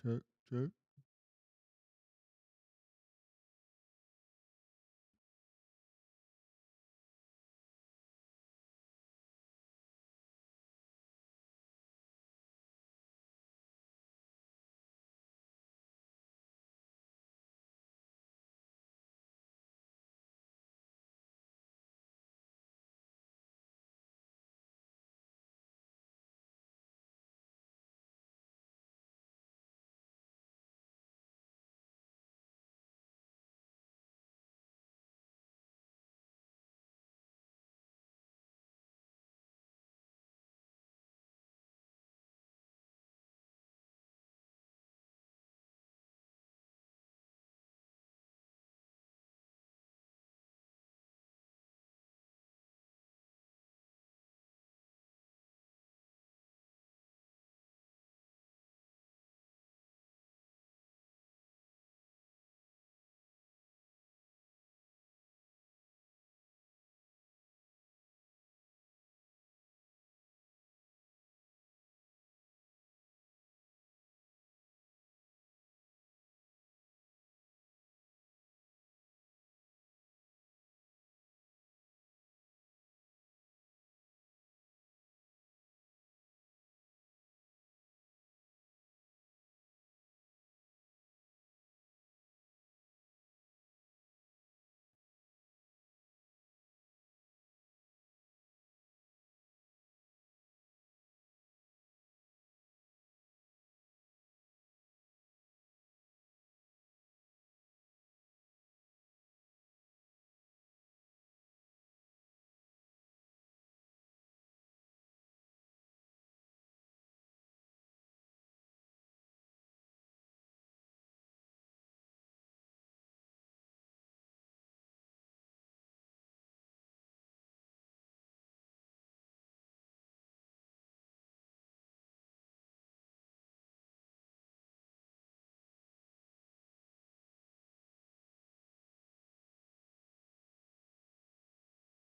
Check, check.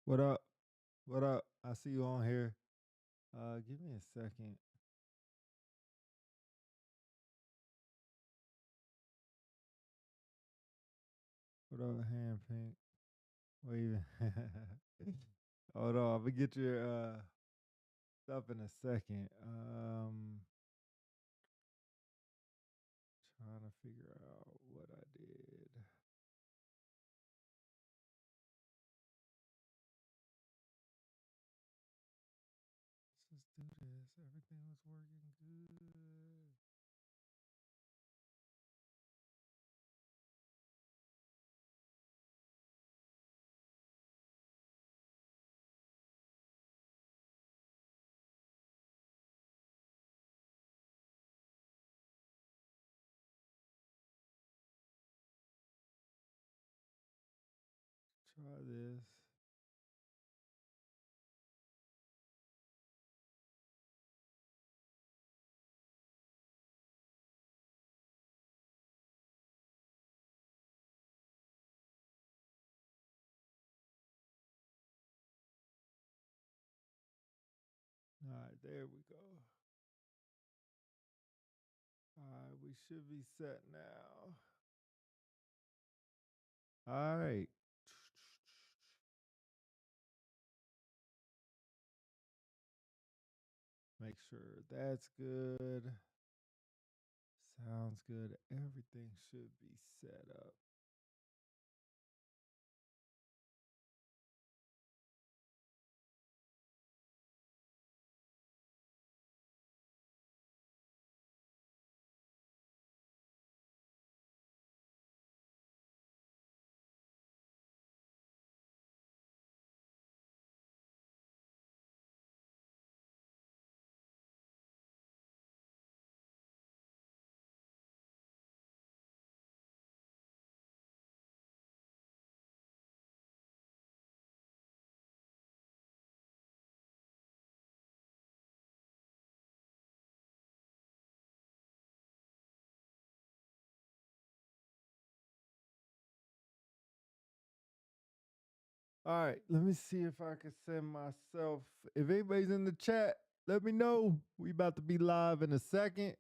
What up? What up? I see you on here. Give me a second. What up, hand pink? Wait. Hold on. I'm gonna get your stuff in a second. Trying to figure out what I did. Let's just do this. Everything was working good. Try this. All right, there we go. All right, we should be set now. All right. Make sure that's good. Sounds good. Everything should be set up. All right, let me see if I can send myself. If anybody's in the chat, let me know. We about to be live in a second.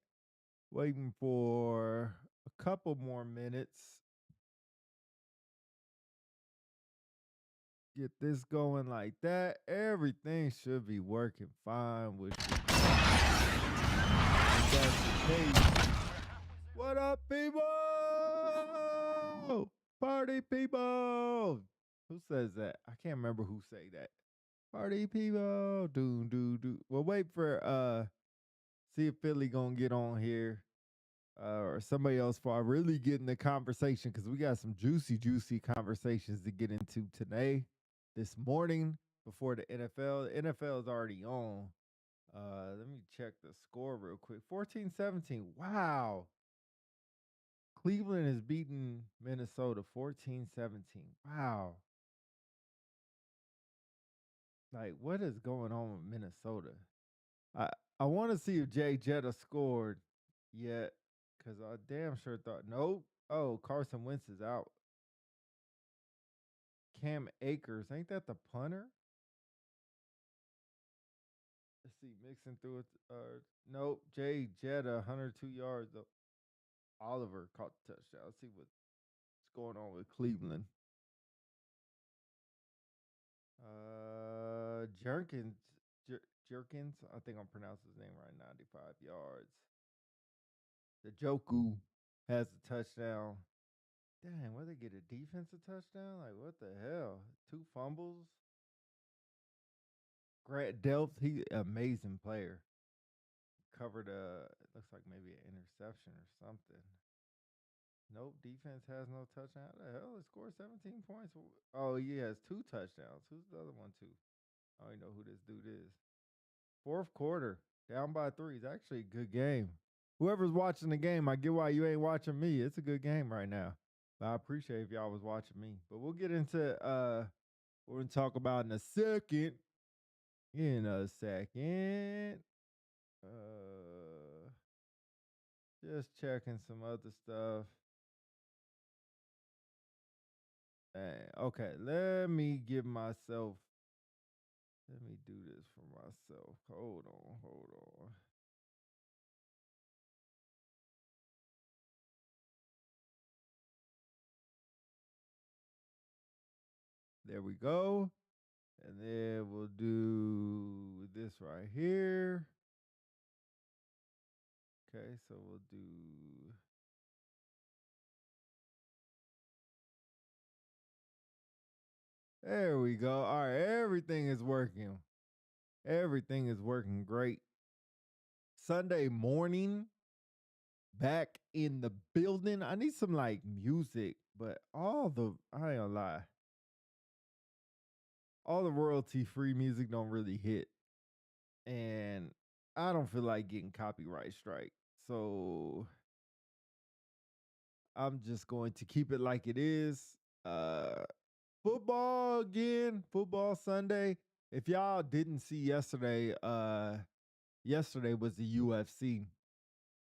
Waiting for a couple more minutes. Get this going like that. Everything should be working fine, which is if that's the case. What up, people? Party people. Who says that? I can't remember who say that. Party people. Do. Well, wait for see if Philly gonna get on here. Or somebody else for I really get in the conversation because we got some juicy conversations to get into today, this morning before the NFL. The NFL is already on. Let me check the score real quick. 14-17. Wow. Cleveland is beating Minnesota 14-17. Wow. Like, what is going on with Minnesota? I I want to see if Jay Jetta scored yet, because I damn sure thought, nope. Oh, Carson Wentz is out. Cam Akers, ain't that the punter? Let's see, mixing through it. Nope, Jay Jetta, 102 yards. Oliver caught the touchdown. Let's see what's going on with Cleveland. Jerkins, Jerkins, I think I'm pronouncing his name right. 95 yards. The Joku has a touchdown. Dang, where they get a defensive touchdown? Like, what the hell? 2 fumbles. Grant Delph, he amazing player. Covered looks like maybe an interception or something. Nope, defense has no touchdown. How the hell? It scored 17 points. Oh, he has 2 touchdowns. Who's the other one too? I don't even know who this dude is. Fourth quarter, down by 3. It's actually a good game. Whoever's watching the game, I get why you ain't watching me. It's a good game right now. But I appreciate if y'all was watching me. But we'll get into what we're gonna talk about in a second. In a second. Just checking some other stuff. Okay, let me do this for myself. Hold on. There we go. And then we'll do this right here. Okay, so we'll do. There we go. All right, everything is working. Everything is working great. Sunday morning, back in the building. I need some like music, but I ain't gonna lie. All the royalty free music don't really hit. And I don't feel like getting copyright strike. So I'm just going to keep it like it is. Football again, football Sunday. If y'all didn't see yesterday, yesterday was the UFC.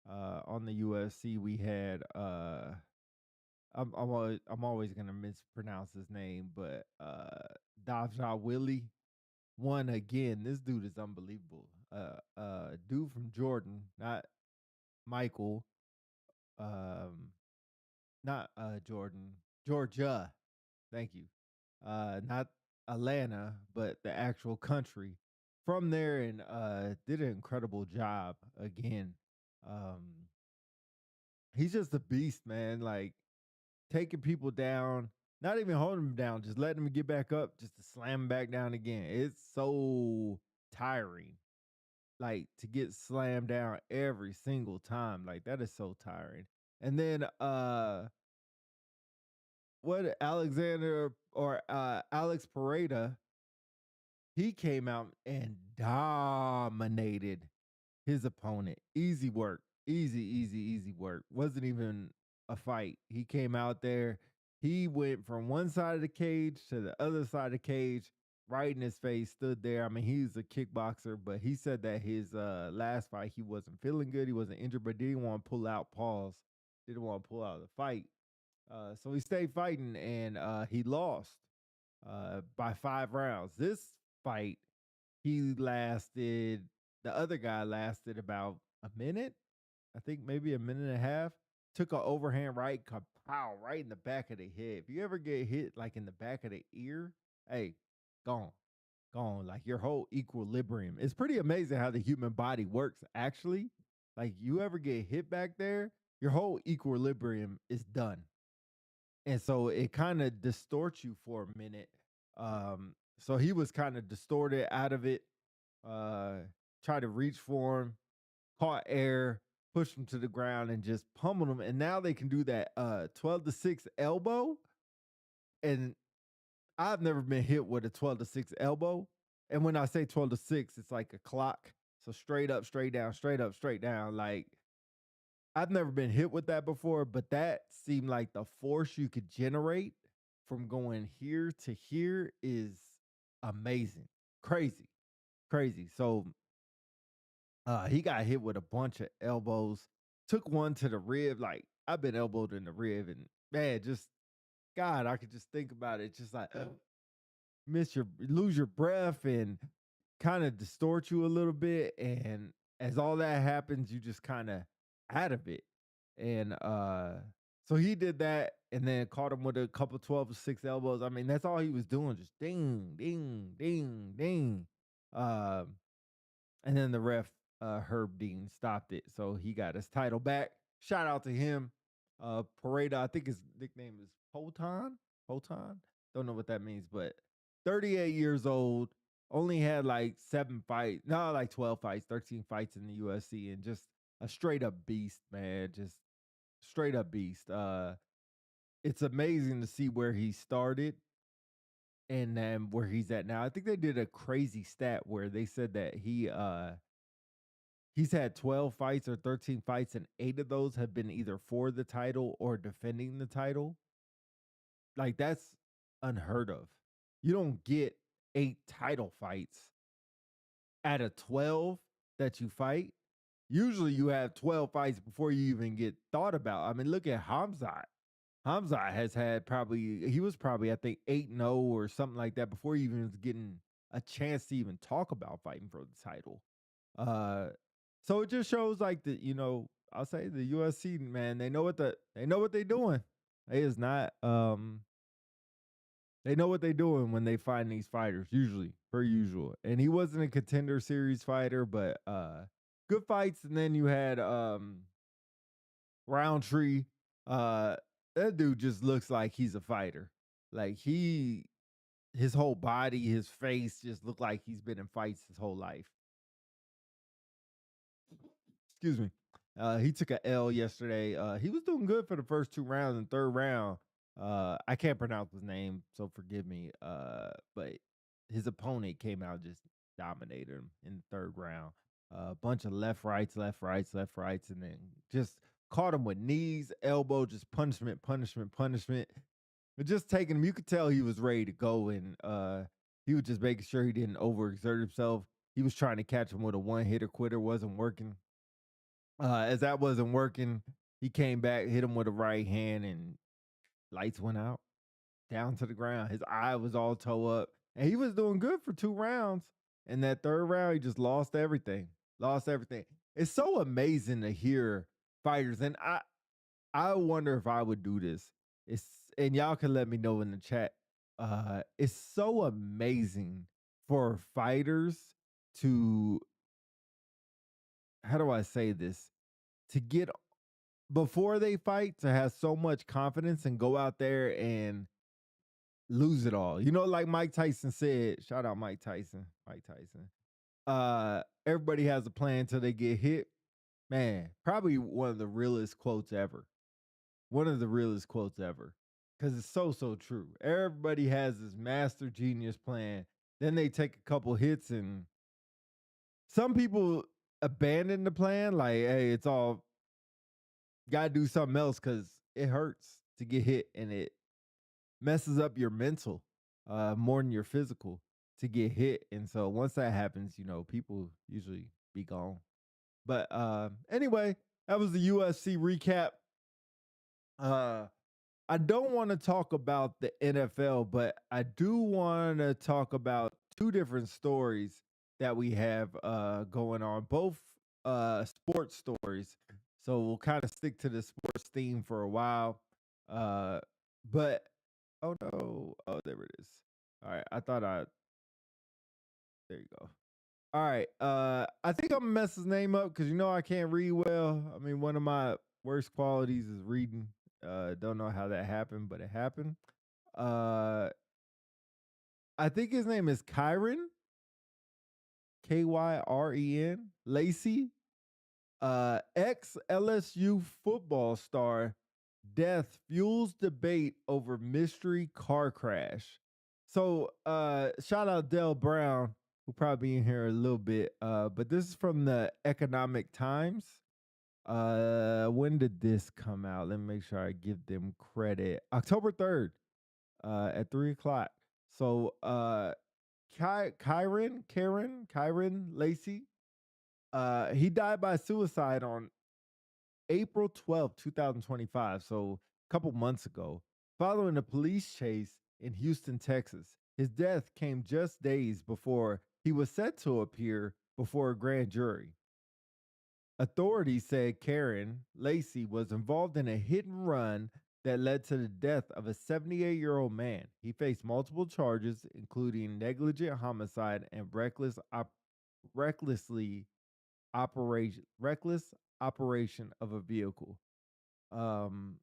On the UFC we had I'm always gonna mispronounce his name, but Davja Willie won again. This dude is unbelievable. Dude from Jordan, not Michael, not Jordan, Georgia. Thank you. Not Atlanta, but the actual country from there, and did an incredible job again. Um, he's just a beast, man. Like taking people down, not even holding them down, just letting them get back up, just to slam them back down again. It's so tiring. Like to get slammed down every single time. Like that is so tiring. And then what Alexander or Alex Pareda, he came out and dominated his opponent. Easy work. Easy work. Wasn't even a fight. He came out there. He went from one side of the cage to the other side of the cage, right in his face, stood there. I mean, he's a kickboxer, but he said that his last fight, he wasn't feeling good. He wasn't injured, but didn't want to pull out. Pause. Didn't want to pull out of the fight. So he stayed fighting, and he lost by 5 rounds. This fight, the other guy lasted about a minute. I think maybe a minute and a half. Took an overhand right, pow, right in the back of the head. If you ever get hit like in the back of the ear, hey, gone, gone. Like your whole equilibrium. It's pretty amazing how the human body works. Actually, like you ever get hit back there, your whole equilibrium is done, and so it kind of distorts you for a minute. So he was kind of distorted out of it. Uh, Tried to reach for him, caught air, pushed him to the ground, and just pummeled him. And now they can do that 12-6 elbow. And I've never been hit with a 12-6 elbow. And when I say 12-6, it's like a clock. So straight up, straight down, straight up, straight down. Like I've never been hit with that before, but that seemed like the force you could generate from going here to here is amazing. Crazy. Crazy. So he got hit with a bunch of elbows, took one to the rib. Like I've been elbowed in the rib, and man, just God, I could just think about it. Just like lose your breath and kind of distort you a little bit. And as all that happens, you just kind of out of it. And so he did that and then caught him with a couple 12-6 elbows. I mean, that's all he was doing, just ding, ding, ding, ding. Um, and then the ref, Herb Dean, stopped it. So he got his title back. Shout out to him. Pareda, I think his nickname is Poton. Poton? Don't know what that means, but 38 years old, only had like 7 fights, no, like 12 fights, 13 fights in the UFC, and just a straight up beast, man. Just straight up beast. It's amazing to see where he started and then where he's at now. I think they did a crazy stat where they said that he's had 12 fights or 13 fights, and 8 of those have been either for the title or defending the title. Like, that's unheard of. You don't get 8 title fights out of 12 that you fight. Usually you have 12 fights before you even get thought about. I mean, look at Hamzat. Hamzat has had he was probably, I think, 8-0 or something like that before he even was getting a chance to even talk about fighting for the title. Uh, so it just shows like I'll say the USC, man, they know what they're doing. They is not they know what they're doing when they find these fighters, usually, per usual. And he wasn't a contender series fighter, but good fights. And then you had Roundtree. Uh that dude just looks like he's a fighter. Like his whole body, his face just looked like he's been in fights his whole life. Excuse me. He took a L yesterday. He was doing good for the first 2 rounds. And third round, I can't pronounce his name, so forgive me. But his opponent came out and just dominated him in the third round. A bunch of left rights, and then just caught him with knees, elbow, just punishment, punishment, punishment. But just taking him, you could tell he was ready to go, and he was just making sure he didn't overexert himself. He was trying to catch him with a one hitter quitter, wasn't working. As that wasn't working, he came back, hit him with a right hand, and lights went out, down to the ground. His eye was all toe up, and he was doing good for 2 rounds. And that third round, he just lost everything. Lost everything. It's so amazing to hear fighters, and I wonder if I would do this. It's and y'all can let me know in the chat. It's so amazing for fighters to, how do I say this? To get before they fight, to have so much confidence and go out there and lose it all. Like Mike Tyson said, shout out Mike Tyson. Mike Tyson. Everybody has a plan till they get hit. Man, probably one of the realest quotes ever. One of the realest quotes ever. Because it's so true. Everybody has this master genius plan. Then they take a couple hits, and some people abandon the plan. Like, hey, it's all gotta do something else because it hurts to get hit, and it messes up your mental more than your physical to get hit. And so once that happens, people usually be gone. But anyway, that was the UFC recap. I don't want to talk about the NFL, but I do want to talk about 2 different stories that we have going on, both sports stories. So we'll kind of stick to the sports theme for a while. Uh, but oh no, oh there it is. All right, I thought I there you go. All right, I think I'm gonna mess his name up because I can't read well. I mean, one of my worst qualities is reading. Don't know how that happened, but it happened. Uh, I think his name is Kyren, Kyren, Lacy. Ex LSU football star death fuels debate over mystery car crash. So shout out Dell Brown, who'll probably be in here a little bit. But this is from the Economic Times. When did this come out? Let me make sure I give them credit. October 3rd, at 3 o'clock. So Kyren Lacy, he died by suicide on April 12th, 2025, so a couple months ago, following a police chase in Houston, Texas. His death came just days before he was set to appear before a grand jury. Authorities said Karen Lacy was involved in a hit and run that led to the death of a 78-year-old man. He faced multiple charges, including negligent homicide and recklessly reckless operation of a vehicle. Um,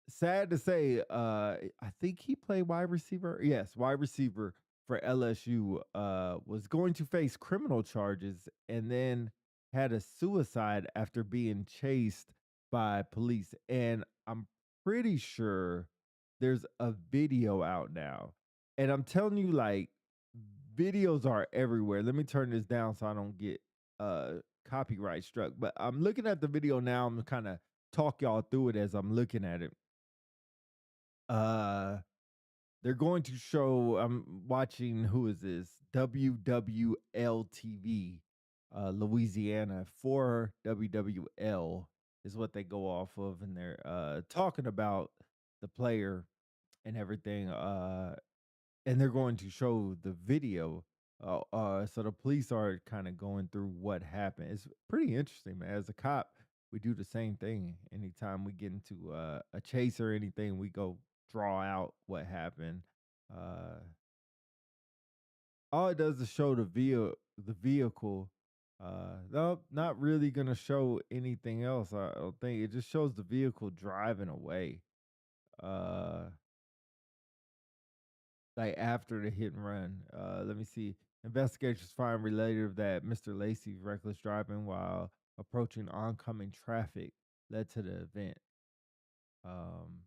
Sad to say, I think he played wide receiver. Yes, wide receiver for LSU. Was going to face criminal charges and then had a suicide after being chased by police. And I'm pretty sure there's a video out now. And I'm telling you, like, videos are everywhere. Let me turn this down so I don't get copyright struck. But I'm looking at the video now. I'm kind of talk y'all through it as I'm looking at it. Uh, they're going to show. I'm watching. Who is this? WWL-TV, Louisiana. For WWL is what they go off of, and they're talking about the player and everything. And they're going to show the video. So the police are kind of going through what happened. It's pretty interesting, man. As a cop, we do the same thing. Anytime we get into a chase or anything, we go draw out what happened. Uh, all it does is show the vehicle. No, not really gonna show anything else. I don't think it just shows the vehicle driving away. Uh, like after the hit and run. Let me see. Investigators find related that Mr. Lacy's reckless driving while approaching oncoming traffic led to the event. Um,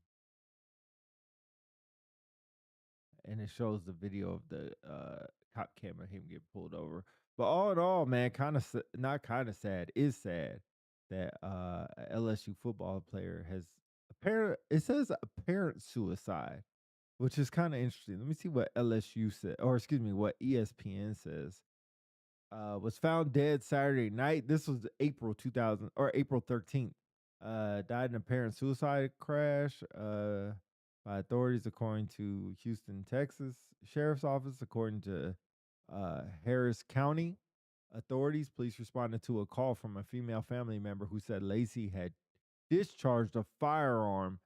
and it shows the video of the cop camera him get pulled over. But all in all, man, kind of not kind of sad is sad that a LSU football player has apparent. It says apparent suicide, which is kind of interesting. Let me see what LSU said, or excuse me, what ESPN says. Was found dead Saturday night. This was April 2000 or April 13th. Died in a apparent suicide crash by authorities, according to Houston, Texas Sheriff's Office, according to Harris County authorities. Police responded to a call from a female family member who said Lacy had discharged a firearm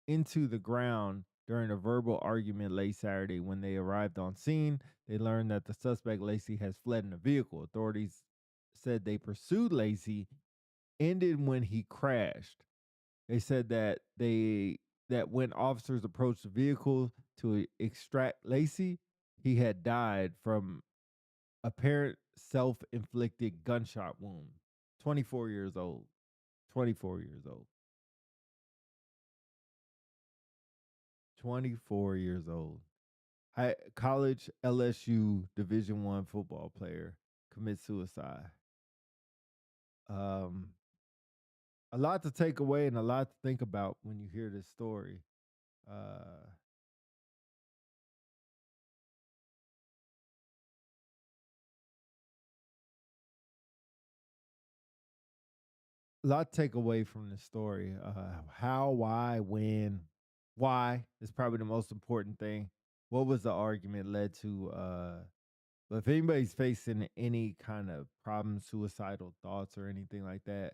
into the ground during a verbal argument late Saturday. When they arrived on scene, they learned that the suspect, Lacy, has fled in a vehicle. Authorities said they pursued Lacy, ended when he crashed. They said that when officers approached the vehicle to extract Lacy, he had died from apparent self-inflicted gunshot wound. 24 years old. 24 years old. 24 years old. College LSU Division I football player commits suicide. Um, a lot to take away and a lot to think about when you hear this story. Uh, a lot to take away from this story. How, why, when, why is probably the most important thing. What was the argument led to? But if anybody's facing any kind of problem, suicidal thoughts or anything like that,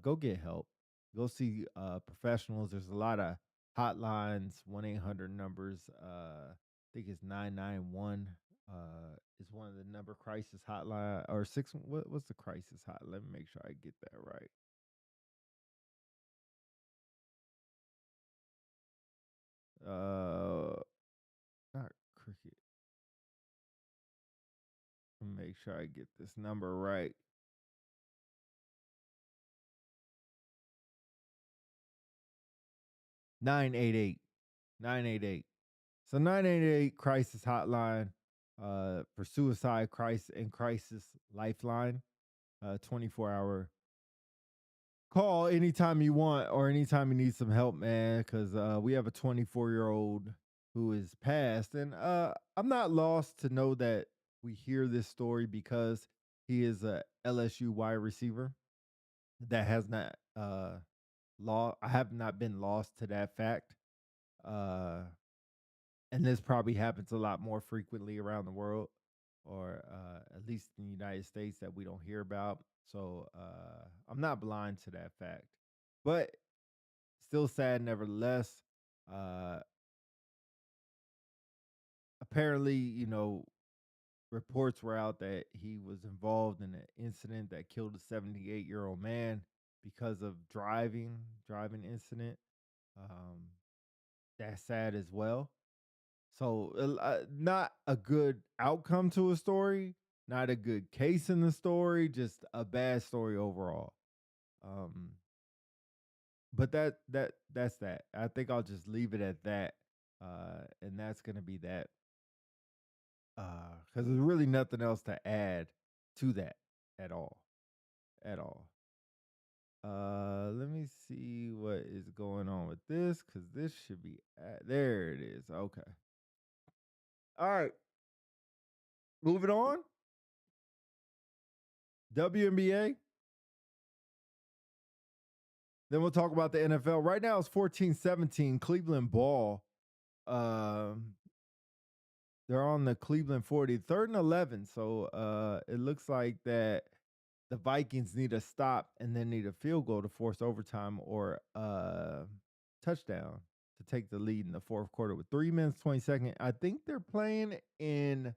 go get help. Go see professionals. There's a lot of hotlines, 1-800 numbers. I think it's 991 is one of the number crisis hotline or six. What's the crisis hotline? Let me make sure I get that right. Not cricket. Let me make sure I get this number right. 988. 988. So 988 crisis hotline for suicide crisis and crisis lifeline. 24-hour call anytime you want or anytime you need some help, man, because we have a 24-year-old who is passed. And I'm not lost to know that we hear this story because he is a LSU wide receiver that has not I have not been lost to that fact. Uh and this probably happens a lot more frequently around the world, or at least in the United States, that we don't hear about. So I'm not blind to that fact, but still sad nevertheless. Uh, Apparently, reports were out that he was involved in an incident that killed a 78-year-old man because of driving incident. Um, that's sad as well. So, not a good outcome to a story, not a good case in the story, just a bad story overall. Um, but that's that. I think I'll just leave it at that. And that's gonna be that. Because there's really nothing else to add to that at all. At all. Let me see what is going on with this, because this should be there it is. Okay. All right. Moving on. WNBA. Then we'll talk about the NFL. Right now it's 14-17 Cleveland ball. Um, they're on the Cleveland 40, 3rd and 11. So it looks like that the Vikings need a stop and then need a field goal to force overtime or touchdown to take the lead in the fourth quarter with 3 minutes 20 seconds. I think they're playing in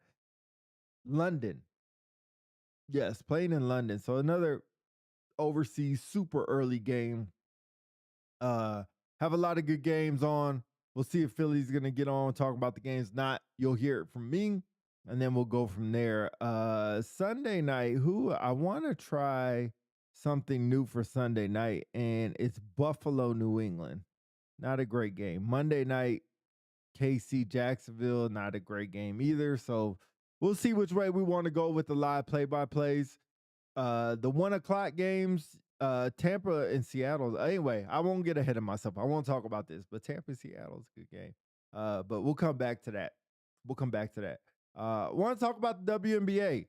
London. Yes, playing in London. So another overseas super early game. Have a lot of good games on. We'll see if Philly's gonna get on, talk about the games. Not, you'll hear it from me, and then we'll go from there. Sunday night, who I want to try something new for Sunday night, and it's Buffalo, New England. Not a great game. Monday night, KC Jacksonville, not a great game either. So we'll see which way we want to go with the live play-by-plays. The 1 o'clock games, Tampa and Seattle. Anyway, I won't get ahead of myself. I won't talk about this, but Tampa and Seattle is a good game. But we'll come back to that. Want to talk about the WNBA.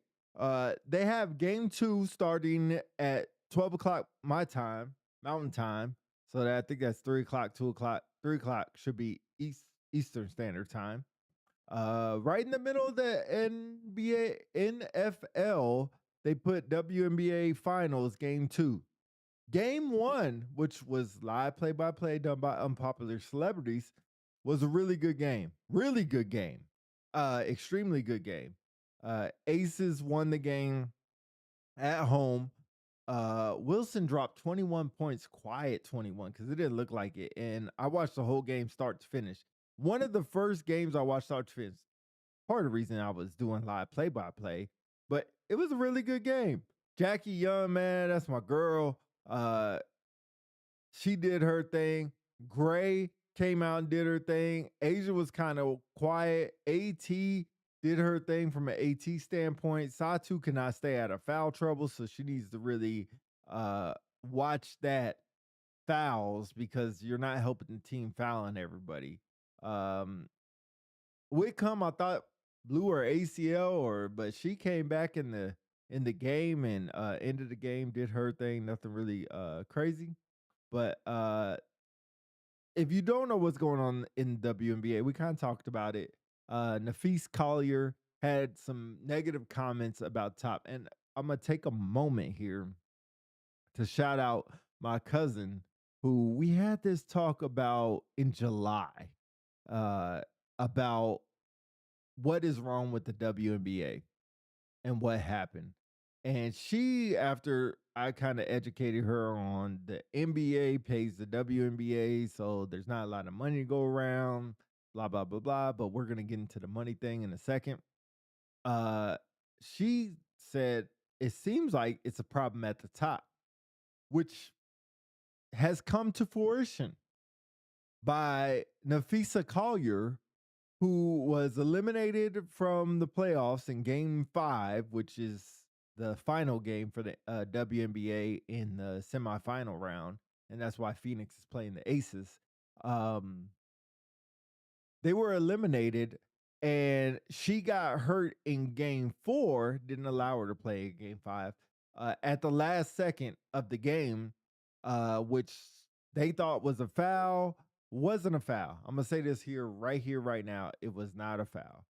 They have game 2 starting at 12 o'clock my time, Mountain Time. So that I think that's 3 o'clock, 2 o'clock, 3 o'clock should be Eastern Standard Time. Right in the middle of the NFL, they put WNBA Finals Game 2. Game 1, which was live play-by-play done by unpopular celebrities, was a really good game. Really good game. Extremely good game. Aces won the game at home. Wilson dropped 21 points, quiet 21, because it didn't look like it. And I watched the whole game start to finish. One of the first games I watched start to finish. Part of the reason I was doing live play-by-play, but it was a really good game. Jackie Young, man, that's my girl. She did her thing. Gray came out and did her thing. Asia was kind of quiet. AT did her thing from an AT standpoint. Satu cannot stay out of foul trouble, so she needs to really watch that fouls, because you're not helping the team fouling everybody. Whitcomb, I thought blew her ACL, but she came back in the game and ended the game, did her thing. Nothing really crazy. But if you don't know what's going on in WNBA, we kind of talked about it. Nafise Collier had some negative comments about Top, and I'm gonna take a moment here to shout out my cousin, who we had this talk about in July, uh, about what is wrong with the WNBA and what happened. And she, after I kind of educated her on the NBA pays the WNBA, so there's not a lot of money to go around, blah, blah, blah, blah. But we're going to get into the money thing in a second. Uh, she said, it seems like it's a problem at the top, which has come to fruition by Nafisa Collier, who was eliminated from the playoffs in game 5, which is the final game for the WNBA in the semifinal round. And that's why Phoenix is playing the Aces. Um, they were eliminated, and she got hurt in game 4, didn't allow her to play in game 5 at the last second of the game, which they thought was a foul. Wasn't a foul. I'm gonna say this here, right now. It was not a foul.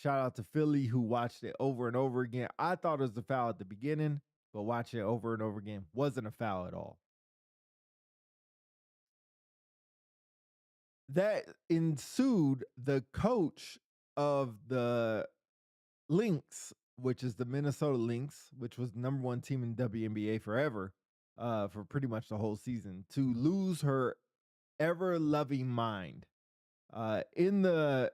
Shout out to Philly, who watched it over and over again. I thought it was a foul at the beginning, but watching it over and over again, wasn't a foul at all. That ensued. The coach of the Lynx, which is the Minnesota Lynx, which was the number 1 team in WNBA forever, for pretty much the whole season, to lose her ever loving mind. In the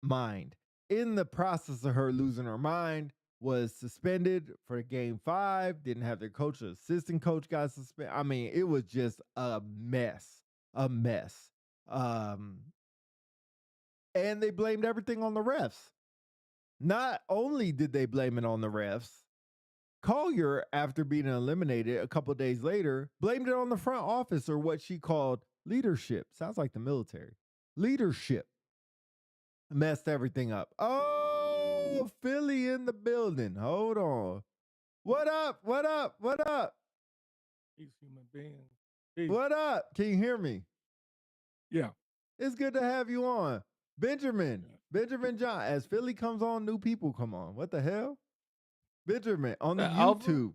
mind, in the process of her losing her mind, was suspended for game 5. Didn't have their coach, or assistant coach got suspended. I mean, it was just a mess, a mess. Um, and they blamed everything on the refs. Not only did they blame it on the refs, Collier, after being eliminated a couple days later, blamed it on the front office, or what she called leadership. Sounds like the military. Leadership messed everything up. Oh, Philly in the building. Hold on. What up? What up? What up? Peace, human beings. Peace. What up? Can you hear me? Yeah. It's good to have you on. Benjamin John. As Philly comes on, new people come on. What the hell? Benjamin on the YouTube.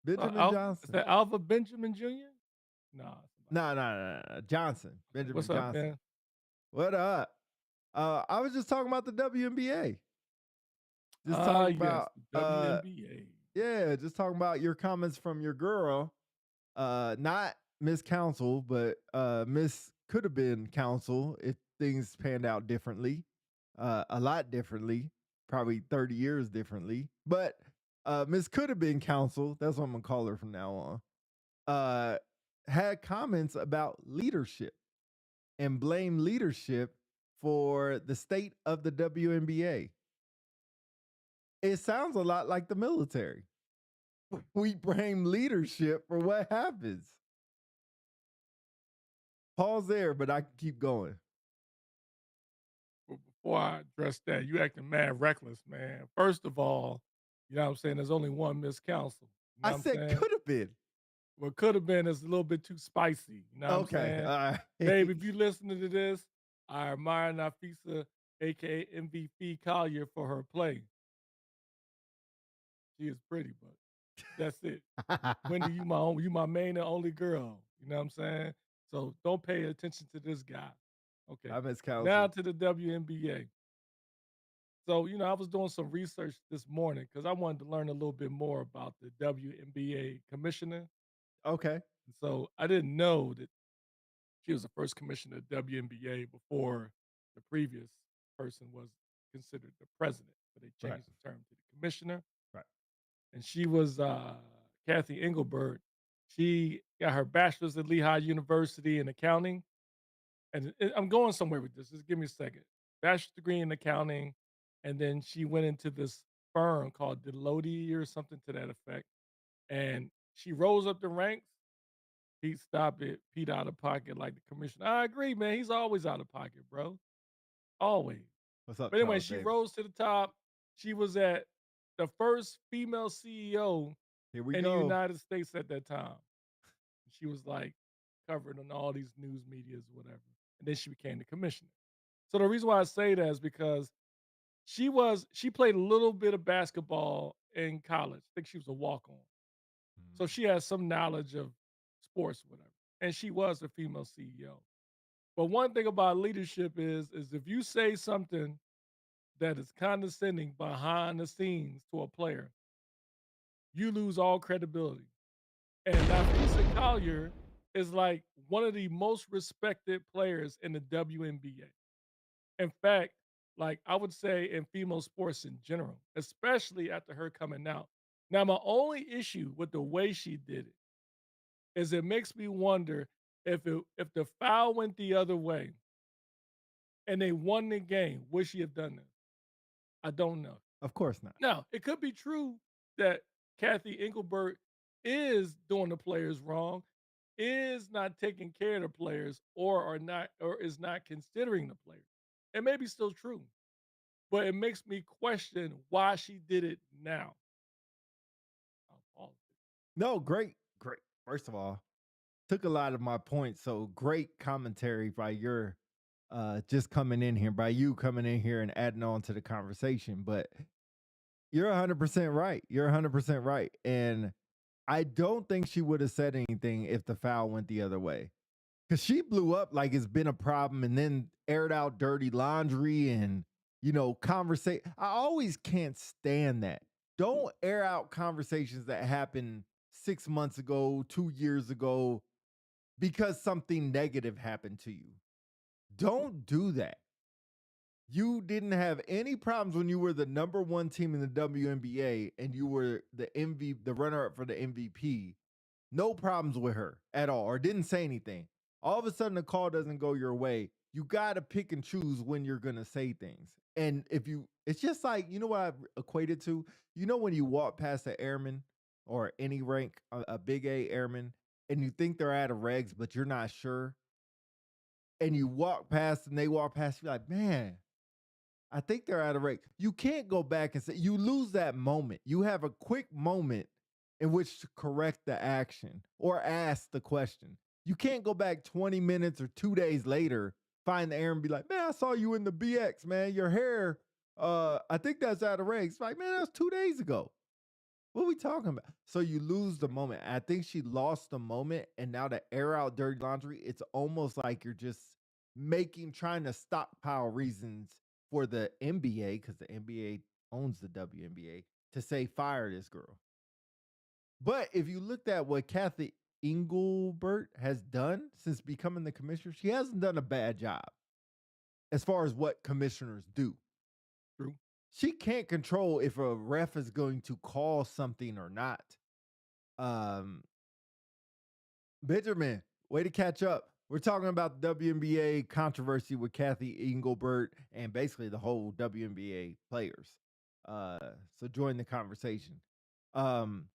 Benjamin Johnson. Is that Alva Benjamin Jr.? No. Johnson. Benjamin What's Johnson. up, man? What up? I was just talking about the WNBA. Just talking about WNBA. Yeah, just talking about your comments from your girl. Not Miss Council, but Miss could have been Council if things panned out differently. A lot differently, probably 30 years differently. But Miss could have been Council, that's what I'm gonna call her from now on. Had comments about leadership and blame leadership for the state of the WNBA. It sounds a lot like the military. We blame leadership for what happens. Pause there, but I can keep going. But before I address that, you acting mad reckless, man. First of all, you know what I'm saying? There's only one Miss Council. You know I said could have been. What could have been is a little bit too spicy. You know what I'm saying? Right. Babe, if you listening to this, I admire Nafisa, aka MVP Collier, for her play. She is pretty, but that's it. Wendy, you my main and only girl. You know what I'm saying? So don't pay attention to this guy. Okay. I miss Council. Now to the WNBA. So, I was doing some research this morning because I wanted to learn a little bit more about the WNBA commissioner. Okay. So I didn't know that she was the first commissioner of WNBA before the previous person was considered the president. But they changed the term to the commissioner. Right. And she was Cathy Engelbert. She got her bachelor's at Lehigh University in accounting. And I'm going somewhere with this. Just give me a second. Bachelor's degree in accounting. And then she went into this firm called Deloitte or something to that effect. And she rose up the ranks. Pete, stop it. Pete out of pocket like the commissioner. I agree, man. He's always out of pocket, bro. Always. What's up? But anyway, Charles she Davis? rose to the top. She was at the first female CEO in the United States at that time. She was like covered on all these news medias, whatever. And then she became the commissioner. So the reason why I say that is because she played a little bit of basketball in college. I think she was a walk-on. So she has some knowledge of sports, whatever. And she was a female CEO. But one thing about leadership is if you say something that is condescending behind the scenes to a player, you lose all credibility. And Nafisa Collier is like one of the most respected players in the WNBA. In fact, like I would say in female sports in general, especially after her coming out. Now, my only issue with the way she did it is it makes me wonder if the foul went the other way and they won the game, would she have done this? I don't know. Of course not. Now, it could be true that Cathy Engelbert is doing the players wrong, is not taking care of the players, or is not considering the players. It may be still true, but it makes me question why she did it now. I'll pause it. No, great, great. First of all, took a lot of my points. So great commentary by your just coming in here, by you coming in here and adding on to the conversation. But you're 100% right. You're 100% right. And I don't think she would have said anything if the foul went the other way. Cause she blew up like it's been a problem and then aired out dirty laundry and, conversate. I always can't stand that. Don't air out conversations that happened 6 months ago, 2 years ago, because something negative happened to you. Don't do that. You didn't have any problems when you were the number one team in the WNBA and you were the runner up for the MVP. No problems with her at all, or didn't say anything. All of a sudden, the call doesn't go your way. You got to pick and choose when you're going to say things. And it's just like, you know what I've equated to? When you walk past an airman or any rank, a big A airman, and you think they're out of regs, but you're not sure. And you walk past and they walk past, you're like, man, I think they're out of rate. You can't go back and say you lose that moment. You have a quick moment in which to correct the action or ask the question. You can't go back 20 minutes or 2 days later, find the air and be like, man, I saw you in the BX, man. Your hair, I think that's out of rate. It's like, man, that was 2 days ago. What are we talking about? So you lose the moment. I think she lost the moment, and now to air out dirty laundry, it's almost like you're just trying to stockpile reasons for the NBA, because the NBA owns the WNBA, to say fire this girl. But if you looked at what Cathy Engelbert has done since becoming the commissioner, she hasn't done a bad job as far as what commissioners do. True. She can't control if a ref is going to call something or not. Um, Benjamin, way to catch up. We're talking about the WNBA controversy with Cathy Engelbert and basically the whole WNBA players. So join the conversation. Um,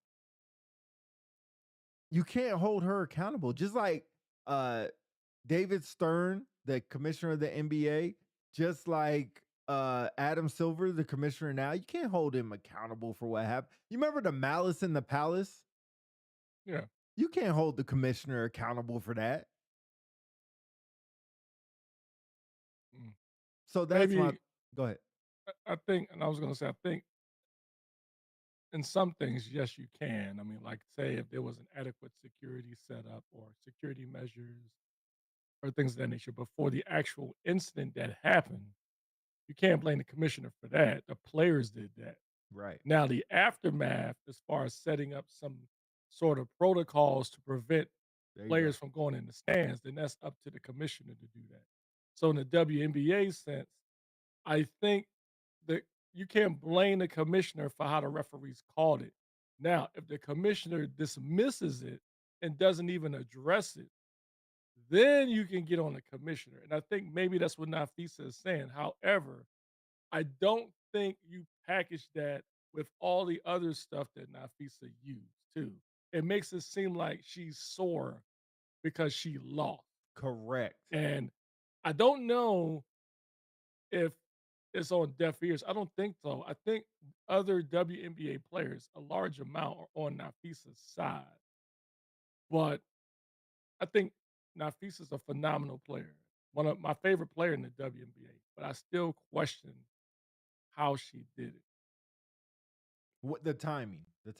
you can't hold her accountable. Just like David Stern, the commissioner of the NBA, just like Adam Silver, the commissioner now, you can't hold him accountable for what happened. You remember the Malice in the Palace? Yeah. You can't hold the commissioner accountable for that. Mm. So that's my Maybe go ahead. I think, and I was going to say, I think in some things, yes, you can. I mean, like, say, if there was an adequate security setup or security measures or things of that nature before the actual incident that happened, you can't blame the commissioner for that. The players did that. Right. Now, the aftermath, as far as setting up some sort of protocols to prevent There you go. players from going in the stands, then that's up to the commissioner to do that. So, in the WNBA sense, I think that you can't blame the commissioner for how the referees called it. Now, if the commissioner dismisses it and doesn't even address it, then you can get on the commissioner. And I think maybe that's what Nafisa is saying. However, I don't think you package that with all the other stuff that Nafisa used too. It makes it seem like she's sore because she lost. Correct. And I don't know if it's on deaf ears. I don't think so. I think other WNBA players, a large amount, are on Nafisa's side. But I think Nafisa's a phenomenal player. One of my favorite player in the WNBA. But I still question how she did it. What the timing. Yeah,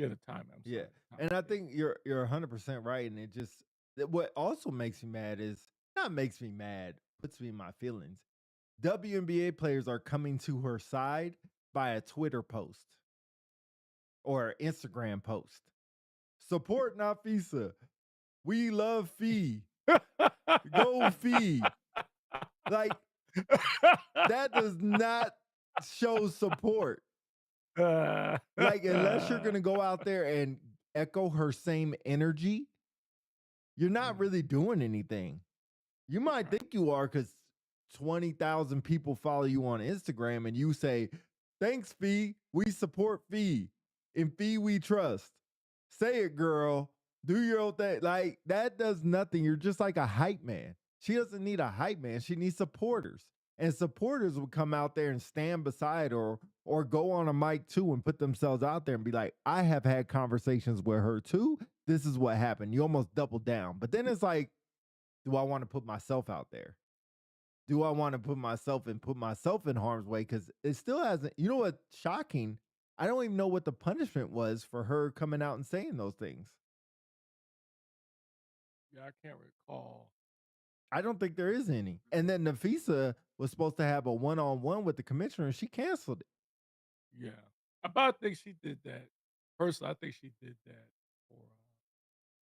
the timing. I'm Yeah, sorry, the and timing. I Yeah. think you're 100% right, and it just what also makes me mad is not makes me mad, puts me in my feelings. WNBA players are coming to her side by a Twitter post or Instagram post. Support Nafisa. We love Fee. Go Fee. Like that does not show support. Like unless you're gonna go out there and echo her same energy, you're not Mm, really doing anything. You might right. think you are because 20,000 people follow you on Instagram and you say, thanks, Fee. We support Fee. In Fee, we trust. Say it, girl. Do your own thing. Like, that does nothing. You're just like a hype man. She doesn't need a hype man. She needs supporters. And supporters would come out there and stand beside or go on a mic too and put themselves out there and be like, I have had conversations with her too. This is what happened. You almost double down. But then it's like, do I want to put myself out there? Do I want to put myself in harm's way? Because it still hasn't. You know what? Shocking. I don't even know what the punishment was for her coming out and saying those things. Yeah, I can't recall. I don't think there is any. And then Nafisa was supposed to have a one-on-one with the commissioner, and she canceled it. Yeah. But I think she did that. Personally, I think she did that for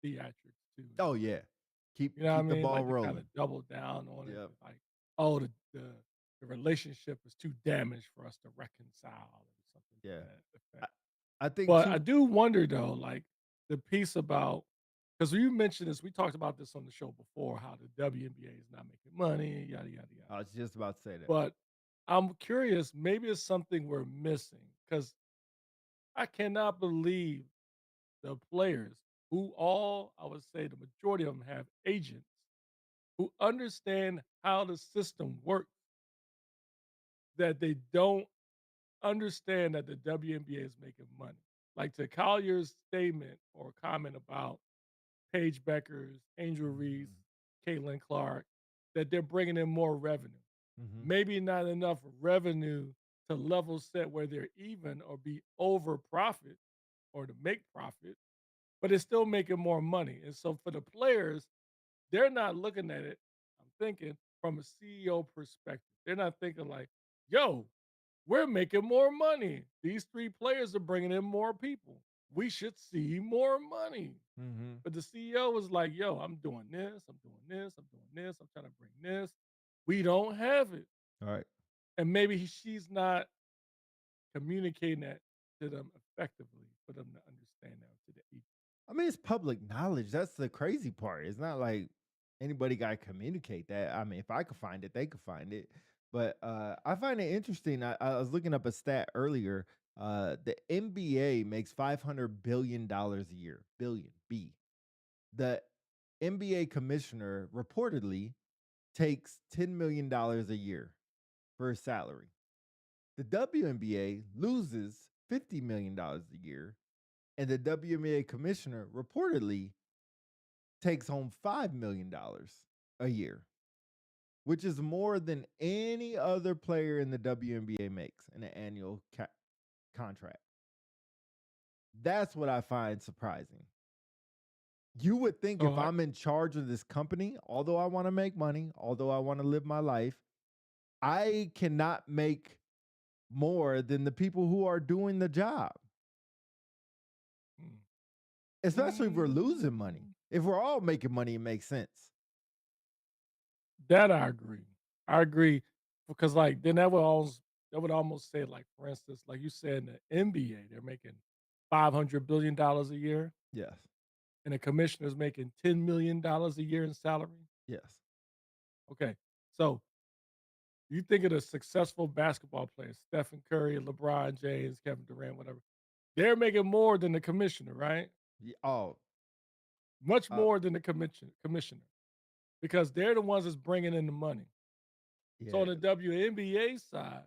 theatrics too. Oh yeah, keep You know what I keep the mean? ball Like to kind rolling. of double down on it. Yep. Like, oh, the relationship is too damaged for us to reconcile or something Yeah. to that I, effect. I think But I too. do wonder though, like the piece about because you mentioned this, we talked about this on the show before, how the WNBA is not making money, yada yada yada. I was just about to say that. But I'm curious, maybe it's something we're missing because I cannot believe the players who all, I would say the majority of them have agents who understand how the system works, that they don't understand that the WNBA is making money. Like to Collier's statement or comment about Paige Beckers, Angel Reese, Mhm. Caitlin Clark, that they're bringing in more revenue. Mhm. Maybe not enough revenue to level set where they're even or be over profit or to make profit, but it's still making more money. And so for the players, they're not looking at it, I'm thinking, from a CEO perspective. They're not thinking like, yo, we're making more money. These three players are bringing in more people. We should see more money. Mhm. But the CEO was like, yo, I'm doing this, I'm doing this, I'm doing this, I'm trying to bring this. We don't have it. All right. And maybe she's not communicating that to them effectively for them to understand that to the agent. I mean, it's public knowledge. That's the crazy part. It's not like anybody got to communicate that. I mean, if I could find it, they could find it. But I find it interesting. I was looking up a stat earlier. The NBA makes $500 billion a year. Billion B. The NBA commissioner reportedly takes $10 million a year for his salary. The WNBA loses $50 million a year, and the WNBA commissioner reportedly takes home $5 million a year, which is more than any other player in the WNBA makes in an annual contract. That's what I find surprising. You would think So if I'm in charge of this company, although I want to make money, although I want to live my life, I cannot make more than the people who are doing the job, mm, especially if we're losing money. mm, If we're all making money, it makes sense. that I agree. I agree because like then that would almost say like for instance, like you said in the NBA, they're making $500 billion a year, Yes. and the commissioner's making $10 million a year in salary. Yes. Okay, so you think of the successful basketball players, Stephen Curry, LeBron James, Kevin Durant, whatever. They're making more than the commissioner, right? Oh, Much uh, more than the commissioner because they're the ones that's bringing in the money. So on yeah. the WNBA side,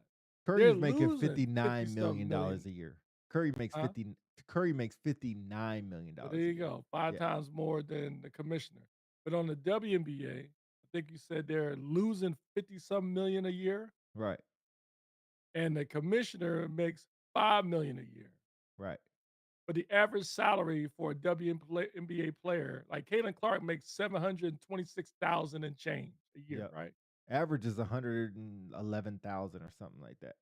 they're Curry's making losing 50 $59 something million dollars million. a year. Curry makes Huh? 50 Curry makes $59 million Well, there dollars a you year. go. Five Yeah, times more than the commissioner. But on the WNBA, I think you said they're losing 50 some million a year, right. and the commissioner makes 5 million a year. Right. but the average salary for a WNBA player, like Caitlin Clark, makes 726,000 and change a year, Yep. right? Average is 111,000 or something like that.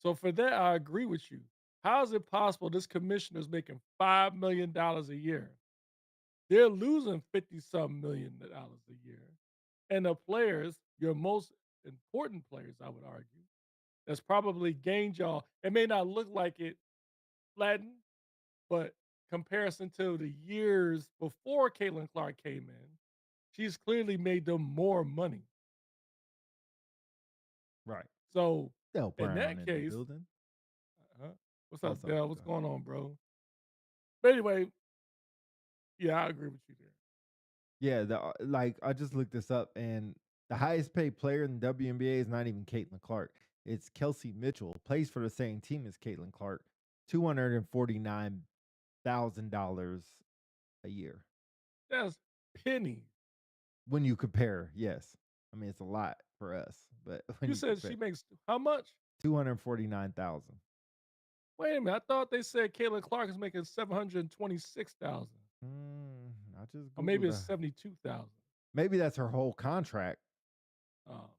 So for that, I agree with you. How is it possible this commissioner is making $5 million a year? They're losing 50 some $1 million a year. And the players, your most important players, I would argue, that's probably gained y'all. It may not look like it flattened, but comparison to the years before Caitlin Clark came in, she's clearly made them more money. Right. So Del in Brown that in the case, building. uh what's Oh, up, sorry. Dell? Go What's ahead. going on, bro? But anyway, yeah, I agree with you there. Yeah, like I just looked this up, and the highest paid player in the WNBA is not even Caitlin Clark. It's Kelsey Mitchell, plays for the same team as Caitlin Clark, $249,000 a year. That's penny. When you compare, yes, I mean it's a lot for us, but when You you said she compare, makes how much? 249,000. Wait a minute. I thought they said Caitlin Clark is making 726,000. I just Or maybe googled it's 72,000. maybe that's her whole contract. Oh,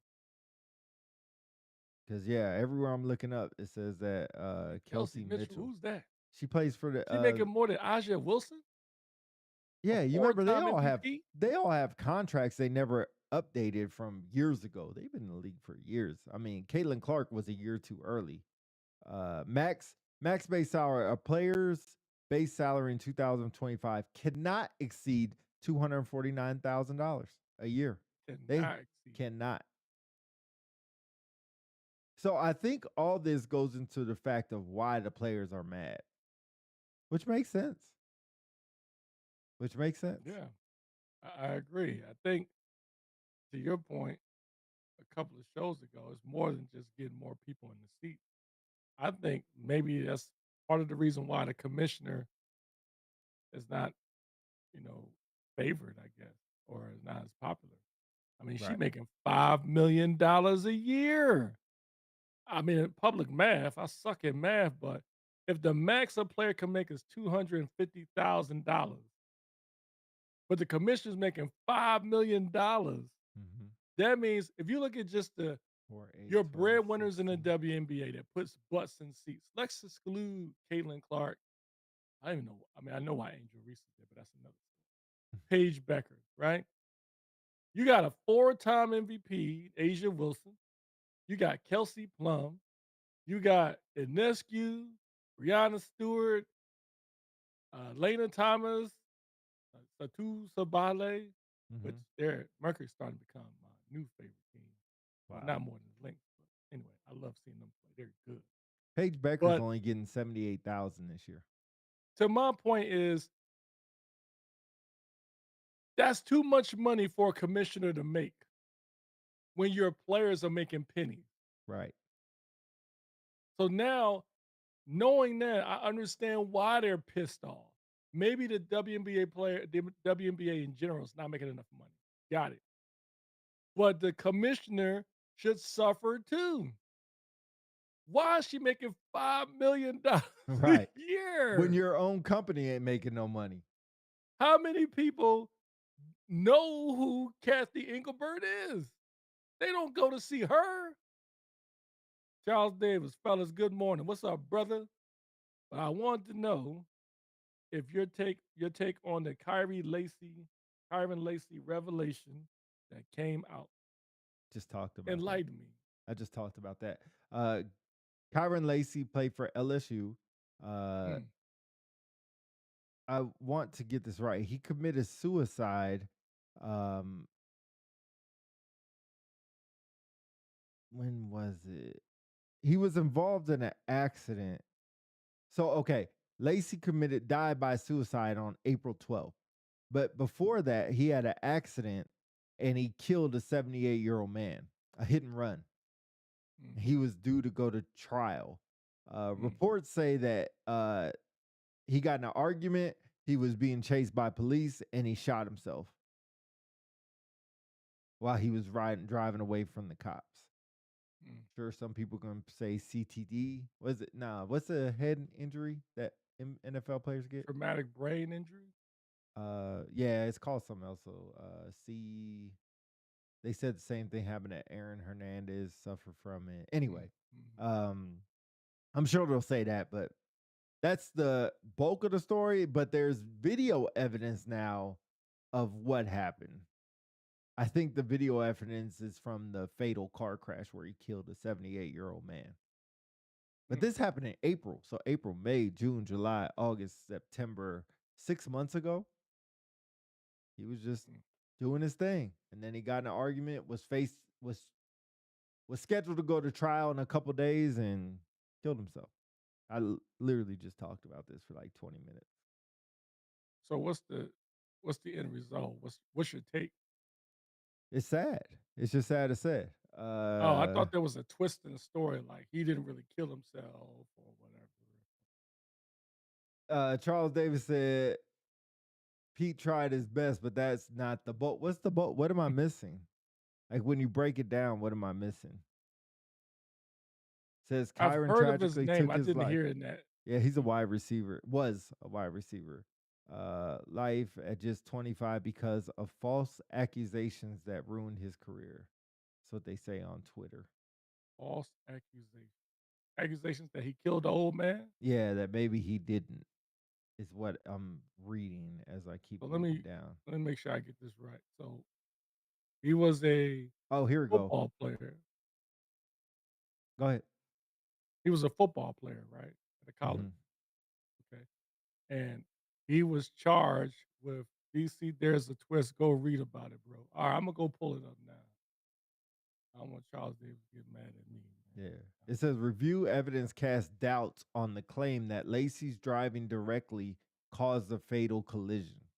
Because yeah, everywhere I'm looking up, it says that Kelsey Kelsey Mitchell, Mitchell. who's that? She plays for the She making more than Aja Wilson, a yeah, you remember four-time MVP? they all have contracts they never updated from years ago. They've been in the league for years. I mean, Caitlin Clark was a year too early. Max base salary, a player's base salary in 2025 cannot exceed $249,000 a year. They Cannot exceed. cannot. So I think all this goes into the fact of why the players are mad, which makes sense. Which makes sense. Yeah, I agree. I think to your point a couple of shows ago, it's more than just getting more people in the seat. I think maybe that's part of the reason why the commissioner is not, you know, favored, I guess, or is not as popular. I mean, she Right. making $5 million a year. I mean, in public math, I suck at math, but if the max a player can make is $250,000, but the commissioner's making $5 million, Mhm. that means if you look at just the 4, 8, your 12, breadwinners in the 16. WNBA that puts butts in seats. Let's exclude Caitlin Clark. I don't even know. I mean, I know why Angel Reese is there, but that's another story. Paige Becker, right? You got a four-time MVP, Asia Wilson. You got Kelsey Plum. You got Inescu, Brianna Stewart, Lena Thomas, Satu Sabale, which Mhm. they're Mercury's starting to become my new favorite team. Well, Wow. not more than the Lynx, but anyway, I love seeing them play. They're good. Paige Becker's But only getting 78,000 this year. to my point is that's too much money for a commissioner to make when your players are making pennies. Right. So now, knowing that, I understand why they're pissed off. Maybe the WNBA in general is not making enough money. Got it. But the commissioner should suffer too. Why is she making $5 million a Right. When year? your own company ain't making no money. How many people know who Cathy Engelbert is? They don't go to see her. Charles Davis, fellas, good morning. What's up, brother? But I want to know if your take on the Kyren Lacy revelation that came out. Just talked about that. Enlighten me. I just talked about that. Uh Kyren Lacy played for LSU. Uh Mm, I want to get this right. He committed suicide. Um, when was it? He was involved in an accident. So okay, Lacey died by suicide on April 12th. But before that, he had an accident and he killed a 78-year-old man, a hit and run. He mhm, was due to go to trial. mm. Reports say that he got in an argument, he was being chased by police, and he shot himself while he was driving away from the cops. Mm. Sure, some people gonna say CTD. Was it? Nah. What's the head injury that NFL players get? Traumatic brain injury? Yeah, it's called something else. So, they said the same thing happened to Aaron Hernandez. Suffered from it. Mm, Anyway, mhm. um, I'm sure they'll say that, but that's the bulk of the story. But there's video evidence now of what happened. I think the video evidence is from the fatal car crash where he killed a 78-year-old man. But Mm, this happened in April. So April, May, June, July, August, September, 6 months ago. He was just mm. doing his thing. And then he got in an argument, was scheduled to go to trial in a couple days and killed himself. Literally just talked about this for like 20 minutes. So what's the end result? What's your take? It's sad. It's just sad to say. Oh, I thought there was a twist in the story, like he didn't really kill himself or whatever. Charles Davis said Pete tried his best, but that's not the boat. What's the boat? What am I missing? Like when you break it down, what am I missing? Says I've Kyren heard of his tragically name. took I his didn't life. hear it in that. Yeah, he's a Mm. wide receiver. Was a wide receiver. Life at just 25 because of false accusations that ruined his career. That's what they say on Twitter. False accusations. Accusations that he killed the old man? Yeah, that maybe he didn't is what I'm reading as I keep So let moving me down. let me make sure I get this right. So he was a Oh, here we go. football player. Go ahead. He was a football player, right? At a college. Mhm. Okay. And he was charged with DC. There's a twist. Go read about it, bro. All right, I'm gonna go pull it up now. I don't want Charles Davis to get mad at me, man. Yeah. It says review evidence casts doubts on the claim that Lacy's driving directly caused the fatal collision.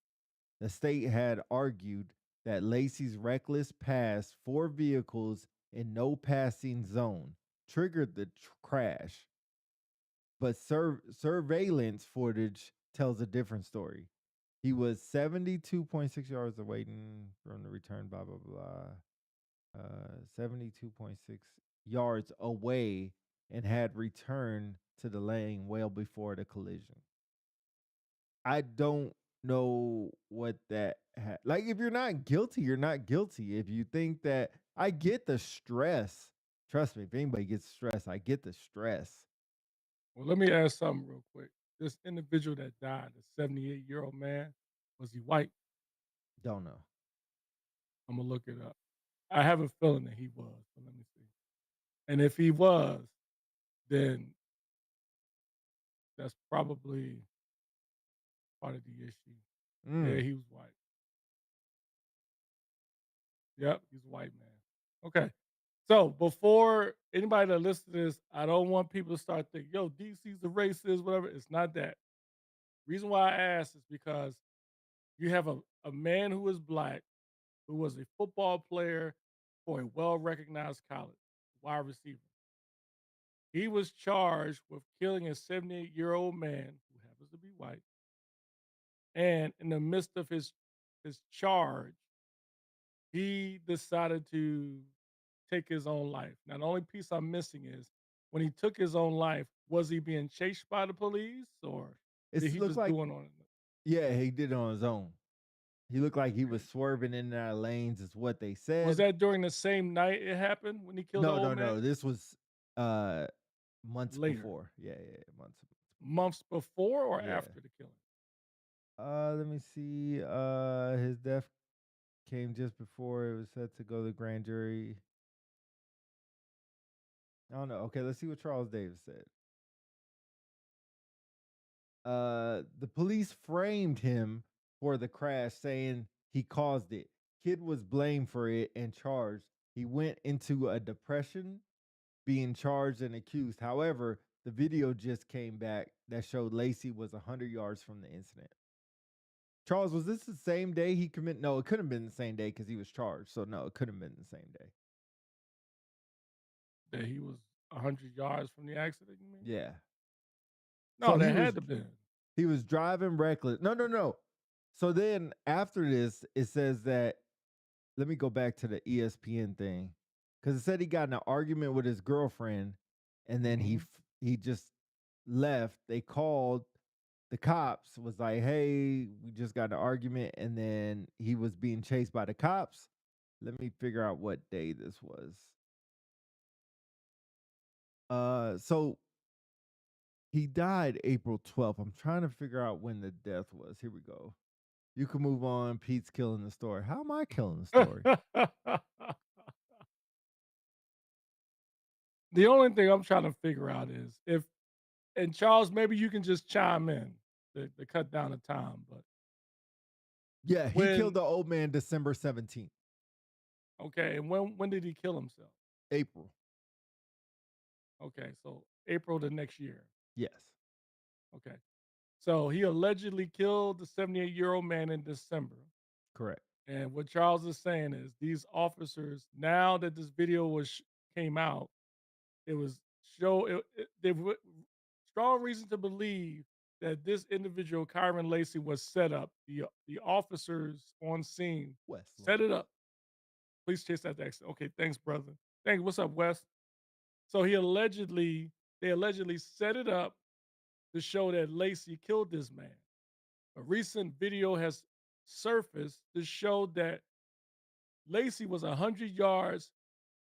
The state had argued that Lacy's reckless pass four vehicles in no passing zone triggered the crash, but surveillance footage tells a different story. He was 72.6 yards away from the return, blah, blah, blah. 72.6 yards away and had returned to the lane well before the collision. I don't know what that like if you're not guilty, you're not guilty. If you think that I get the stress. Trust me, if anybody gets stressed, I get the stress. Well, let me ask something real quick. This individual that died, the 78-year-old man, was he white? Don't know. I'm gonna look it up. I have a feeling that he was, but let me see. And if he was, then that's probably part of the issue. Yeah, Mm. he was white. Yep, he's a white man. Okay. So before anybody that listens to this, I don't want people to start thinking, yo, DC's a racist, whatever. It's not that. Reason why I ask is because you have a man who is black, who was a football player for a well-recognized college, wide receiver. He was charged with killing a 78-year-old man who happens to be white. And in the midst of his charge, he decided to take his own life. Now, the only piece I'm missing is when he took his own life, was he being chased by the police or did It he looked just like do it on yeah, he did it on his own. He looked like he was okay. swerving in and out of lanes, is what they Was said. that during the same night it happened when he killed the No, old no, no. man? This was months Later. before. Yeah, yeah, yeah, months before. Months before or Yeah. after the killing? Let me see. His death came just before it was set to go to the grand jury. I don't know. Okay, let's see what Charles Davis said. The police framed him for the crash, saying he caused it. Kid was blamed for it and charged. He went into a depression, being charged and accused. However, the video just came back that showed Lacy was 100 yards from the incident. Charles, was this the same day he committed? No, it couldn't have been the same day because he was charged. So no, it couldn't have been the same day. That he was 100 yards from the accident, you mean? Yeah. So No, that had to been. he was driving reckless. No, no, no. So then after this, it says that let me go back to the ESPN thing. because it said he got in an argument with his girlfriend, and then Mhm. he just left. They called the cops, was like, "Hey, we just got in an argument," and then he was being chased by the cops. Let me figure out what day this was. So he died April 12th. I'm trying to figure out when the death was. Here we go. You can move on. Pete's killing the story. How am I killing the story? The only thing I'm trying to figure out is if and Charles, maybe you can just chime in to cut down the time, but Yeah, he killed when the old man December 17th, okay, and when did he kill himself? April. Okay, so April the next year. Yes, Okay. So he allegedly killed the 78-year-old man in December. correct. And what Charles is saying is these officers, now that this video came out, it was show they strong reason to believe that this individual, Kyren Lacy, was set up. The officers on scene set Westlake. it up. Please chase that exit. Okay, thanks, brother. Thanks. What's up, Wes? So they allegedly set it up to show that Lacy killed this man. A recent video has surfaced to show that Lacy was 100 yards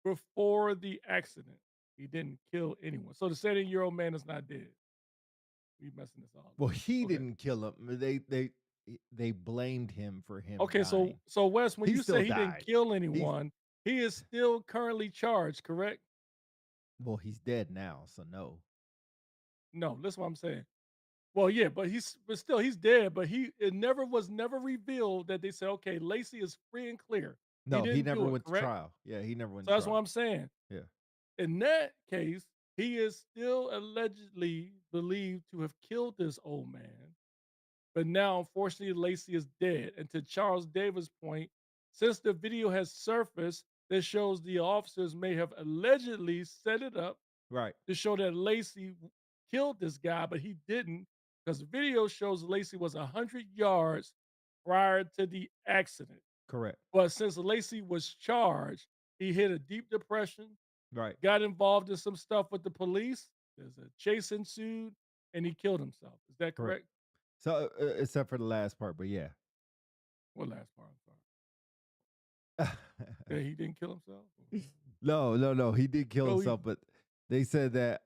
before the accident. He didn't kill anyone. So the 70-year-old man is not dead. We messing this all Well, up. he Okay. didn't kill him. They blamed him for him Okay, so dying. Wes, when He you still say he didn't died. kill He's anyone, he is still currently charged, correct? well, he's dead now, so no. No, that's what I'm saying. Well, yeah, but still he's dead, but it never revealed that they said, okay, Lacy is free and clear. He No, he didn't never do it, went to correct? trial. Yeah, he never went So to that's what trial. I'm saying. Yeah, In that case, he is still allegedly believed to have killed this old man. But now, unfortunately, Lacy is dead. And to Charles Davis' point, since the video has surfaced that shows the officers may have allegedly set it up right. to show that Lacy killed this guy, but he didn't, because the video shows Lacy was 100 yards prior to the accident. Correct. But since Lacy was charged, he hit a deep depression, Right. got involved in some stuff with the police. There's a chase ensued, and he killed himself. Is that Correct. correct? So except for the last part, but yeah. What last part? I'm sorry. That he didn't kill himself? No, no, no. He did kill Oh, himself, but they said that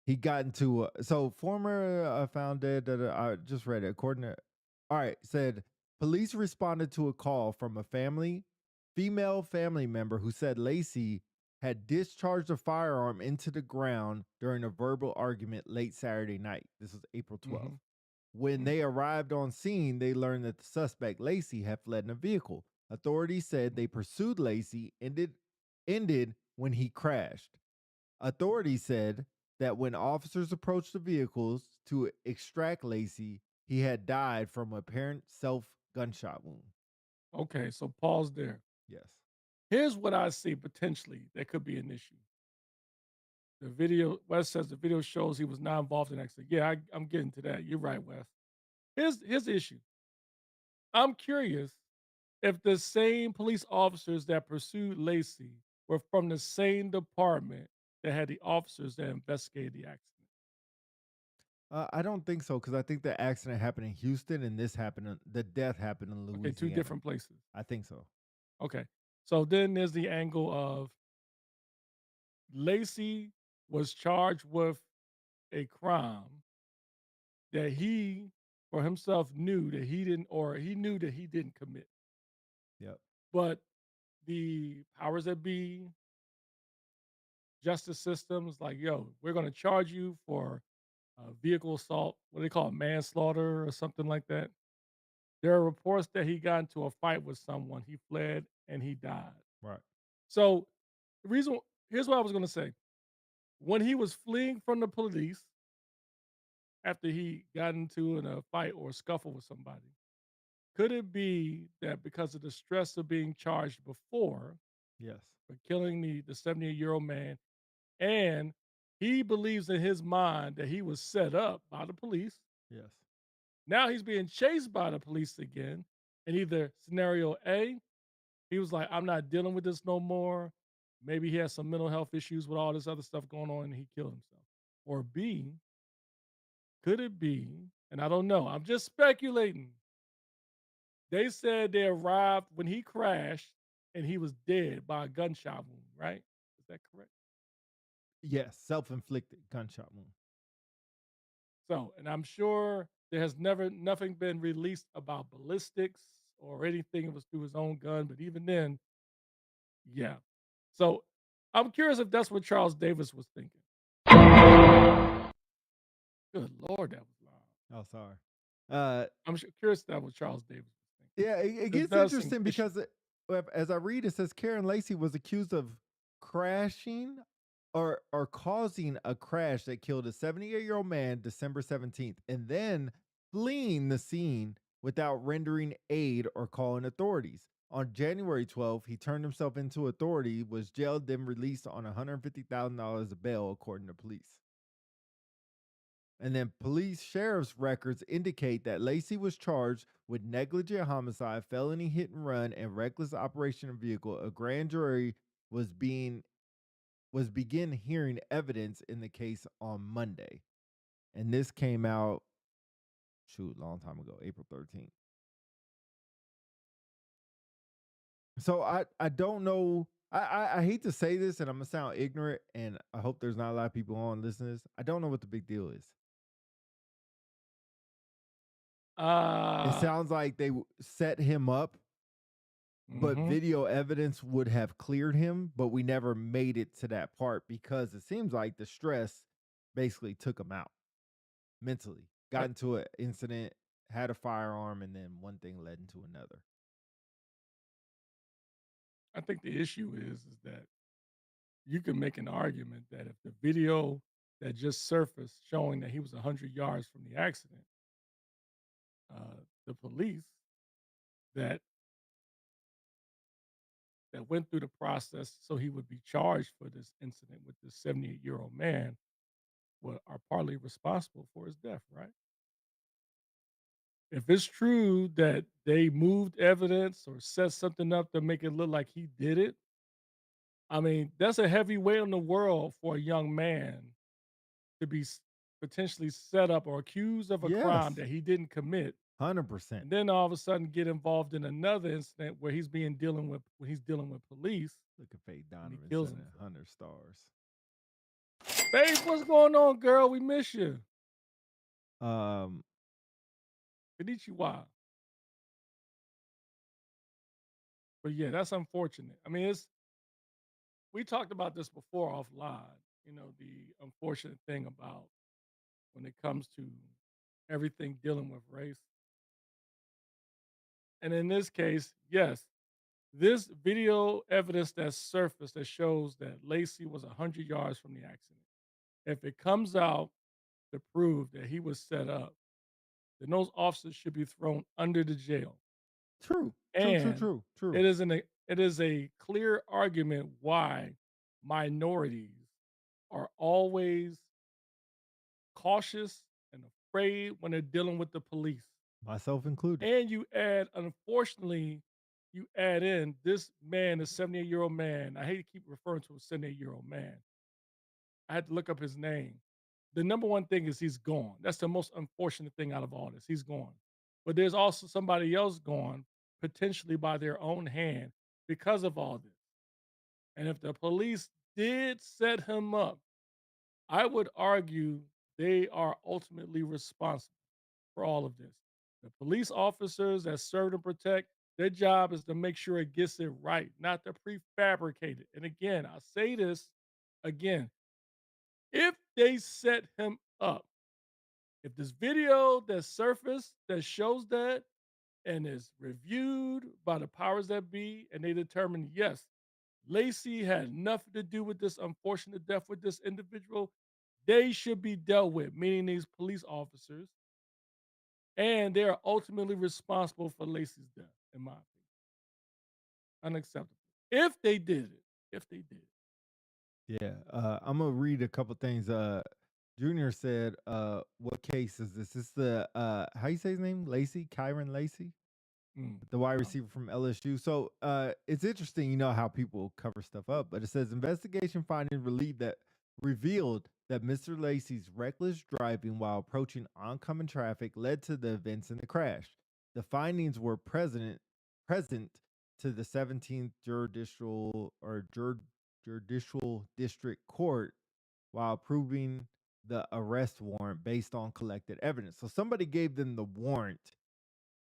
he got into so former found dead. I just read it. According to all right, said police responded to a call from a female family member who said Lacy had discharged a firearm into the ground during a verbal argument late Saturday night. This was April 12th. hmm When hmm they arrived on scene, they learned that the suspect Lacy had fled in a vehicle. Authorities said they pursued Lacy ended when he crashed. Authorities said that when officers approached the vehicles to extract Lacy, he had died from apparent self gunshot wound. Okay, so pause there. Yes. Here's what I see potentially that could be an issue. The video, Wes says the video shows he was not involved in the accident. Yeah, I'm getting to that. You're right, Wes. Here's the issue. I'm curious if the same police officers that pursued Lacy were from the same department that had the officers that investigated the accident. I don't think so because I think the accident happened in Houston and the death happened in Okay, two Louisiana. different places. I think so. Okay. So then there's the angle of Lacy was charged with a crime that he for himself knew that he didn't, or he knew that he didn't commit. Yep. But the powers that be, justice systems, like, yo, we're going to charge you for vehicle assault, what do they call it, manslaughter or something like that. There are reports that he got into a fight with someone, he fled, and he died. Right. So the reason, here's what I was going to say. When he was fleeing from the police after he got into a fight or a scuffle with somebody, could it be that because of the stress of being charged before Yes. for killing the 78-year-old man, and he believes in his mind that he was set up by the police, Yes. now he's being chased by the police again, in either scenario A, He was like, "I'm not dealing with this no more." Maybe he has some mental health issues with all this other stuff going on and he killed himself. Or B, could it be, and I don't know, I'm just speculating. They said they arrived when he crashed and he was dead by a gunshot wound, right? Is that correct? Yes, self-inflicted gunshot wound. So, and I'm sure there has never nothing been released about ballistics or anything. It was through his own gun, but even then, yeah. So I'm curious if that's what Charles Davis was thinking. Good Lord, that was loud. Oh, sorry. Uh, Curious if that was Charles Davis was thinking. yeah, it This gets does seem interesting fishy. because as I read, it says Karen Lacy was accused of crashing or causing a crash that killed a 78-year-old man December 17th, and then fleeing the scene without rendering aid or calling authorities. On January 12th, he turned himself into authority, was jailed, then released on $150,000 of bail, according to police. And then police sheriff's records indicate that Lacy was charged with negligent homicide, felony hit and run, and reckless operation of vehicle. A grand jury was begin hearing evidence in the case on Monday. And this came out long time ago, April 13th. So I don't know. I hate to say this and I'm gonna sound ignorant, and I hope there's not a lot of people on listening to this. I don't know what the big deal is. It Uh, sounds like they set him up, but mhm. video evidence would have cleared him, but we never made it to that part because it seems like the stress basically took him out mentally. I Got into an incident, had a firearm, and then one thing led into another. I think the issue is that you can make an argument that if the video that just surfaced showing that he was 100 yards from the accident, the police that went through the process so he would be charged for this incident with this 78-year-old man are partly responsible for his death, right? If it's true that they moved evidence or set something up to make it look like he did it, I mean, that's a heavy weight on the world for a young man to be potentially set up or accused of a crime Yes, that he didn't commit, 100%. and then all of a sudden get involved in another incident where he's dealing with police Look at Faye and he Donovan kills sending himself. 100 stars. Faith, what's going on, girl? We miss you. Um, Konnichiwa. But yeah, that's unfortunate. I mean, we talked about this before offline. You know, the unfortunate thing about when it comes to everything dealing with race. And in this case, yes, this video evidence that surfaced that shows that Lacy was 100 yards from the accident. If it comes out to prove that he was set up, then those officers should be thrown under the jail. true, true, true, And true, true. it is it is a clear argument why minorities are always cautious and afraid when they're dealing with the police. Myself included. And unfortunately, you add in this man, a 78-year-old man. I hate to keep referring to a 78-year-old man. I had to look up his name. The number one thing is he's gone. That's the most unfortunate thing out of all this. He's gone. But there's also somebody else gone, potentially by their own hand because of all this. And if the police did set him up, I would argue they are ultimately responsible for all of this. The police officers that serve and protect, their job is to make sure it gets it right, not to prefabricate it. And again, I say this again, if they set him up, if this video that surfaced that shows that and is reviewed by the powers that be, and they determine, yes, Lacy had nothing to do with this unfortunate death with this individual, they should be dealt with, meaning these police officers, and they are ultimately responsible for Lacy's death, in my opinion. Unacceptable. If they did it. If they did. Yeah, I'm gonna read a couple things. Junior said, "What case is this? This the how you say his name? Lacy, Kyren Lacy." the wide Yeah. receiver from LSU. So it's interesting, how people cover stuff up, but it says investigation findings revealed that Mr. Lacy's reckless driving while approaching oncoming traffic led to the events in the crash. The findings were present to the 17th judicial district court while approving the arrest warrant based on collected evidence. So somebody gave them the warrant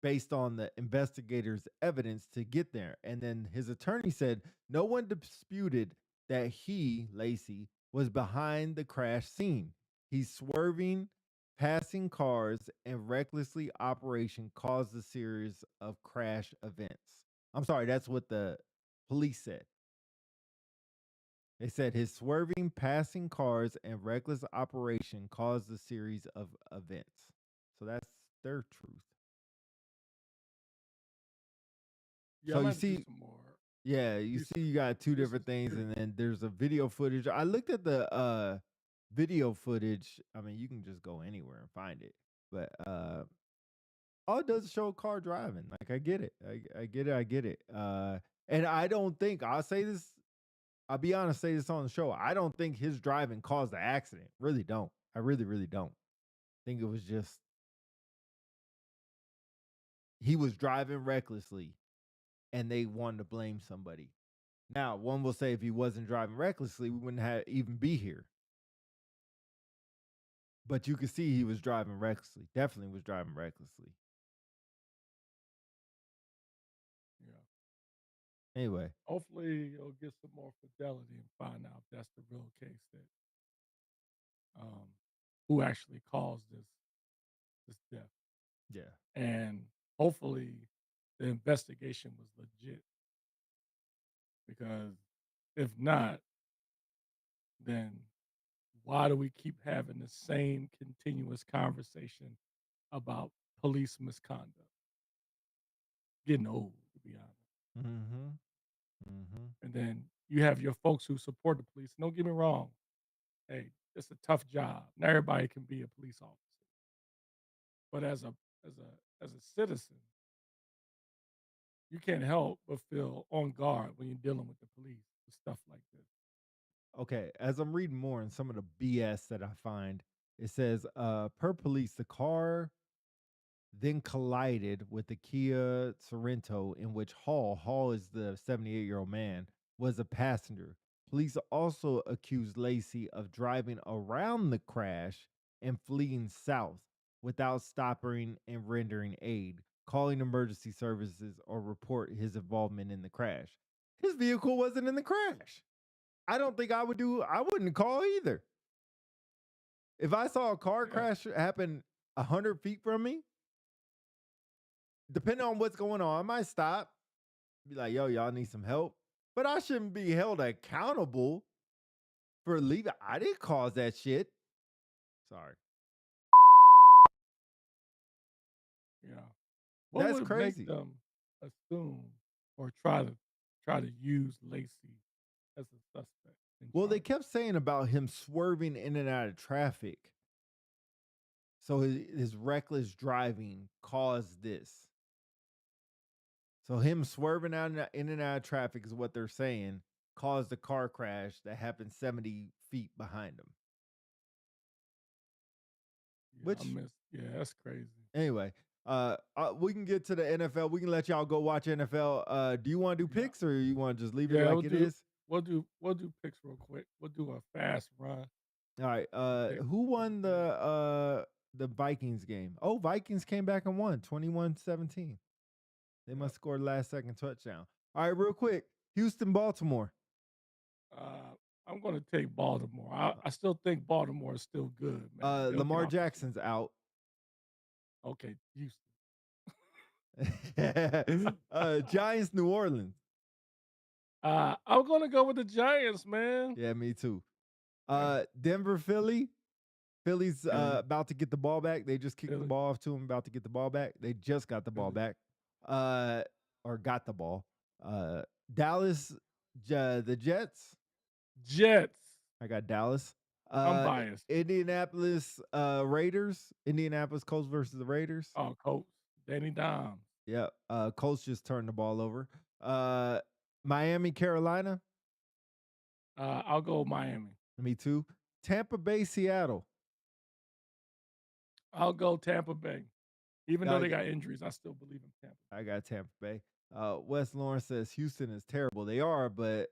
based on the investigators' evidence to get there. And then his attorney said no one disputed that he, Lacy, was behind the crash scene. He's swerving, passing cars, and recklessly operation caused a series of crash events. I'm sorry, that's what the police said. They said his swerving, passing cars, and reckless operation caused a series of events. So that's their truth. Yeah, So I'm you gonna have to do see, some more yeah, you see, research. you got two This different is things, curious. and then there's a video footage. I looked at the video footage. I mean, you can just go anywhere and find it, but all it does is show a car driving. Like I get it, I get it, I get it. And I don't think I'll say this. I'll be honest, say this on the show. I don't think his driving caused the accident. Really don't. I really, really don't. Think it was just he was driving recklessly, and they wanted to blame somebody. Now, one will say if he wasn't driving recklessly, we wouldn't have even be here. But you could see he was driving recklessly. Definitely was driving recklessly. Yeah. Anyway, Hopefully, you'll get some more fidelity and find out that's the real case that um, who actually caused this death, yeah. and hopefully, the investigation was legit. Because if not, then why do we keep having the same continuous conversation about police misconduct? Getting old, to be honest. Mm-hmm. Mm-hmm. And then you have your folks who support the police. Don't get me wrong. Hey, it's a tough job. Not everybody can be a police officer. But as a citizen, you can't help but feel on guard when you're dealing with the police with stuff like this. Okay. As I'm reading more in some of the BS that I find, it says, per police, the car then collided with the Kia Sorento in which Hall is the 78-year-old man, was a passenger. Police also accused Lacy of driving around the crash and fleeing south without stopping and rendering aid, calling emergency services, or report his involvement in the crash. His vehicle wasn't in the crash. I don't think I wouldn't call either. If I saw a car Yeah, crash happen 100 feet from me, depending on what's going on, I might stop, be like, yo, y'all need some help. But I shouldn't be held accountable for leaving. I didn't cause that shit. Sorry. yeah. What That's would make crazy. them assume or try to use Lacy as a suspect in Well, they charges? kept saying about him swerving in and out of traffic. So his reckless driving caused this. So him swerving out in and out of traffic is what they're saying caused a car crash that happened 70 feet behind him. Yeah, Which Yeah, that's crazy. anyway, we can get to the NFL. We can let y'all go watch NFL. Do you want to do Yeah, picks or you want to just leave it yeah. like it is? We'll do picks real quick. We'll do a fast run. All right. Pick Who won everything. the Vikings game? Oh, Vikings came back and won 21-17. They Yep. must score the last second touchdown. All right, real quick. Houston, Baltimore. I'm going to take Baltimore. I still think Baltimore is still good, man. They'll get Lamar off the Jackson's out. Okay, Houston. Giants, New Orleans. I'm going to go with the Giants, man. Yeah, me too. Yeah, Denver, Philly. Philly's Philly, about to get the ball back. They just kicked the Philly. ball off to him, about to get the ball back. They just got the ball Philly. back. Or got the ball. Dallas, the Jets. Jets. I got Dallas. I'm biased. Indianapolis, Raiders. Indianapolis Colts versus the Raiders. Oh, Colts. Danny Dimes. Yep. Colts just turned the ball over. Uh, Miami, Carolina. I'll go Miami. Me too. Tampa Bay, Seattle. I'll go Tampa Bay. Even though I they got, got injuries, I still believe in Tampa Bay. I got Tampa Bay. Wes Lawrence says Houston is terrible. They are, but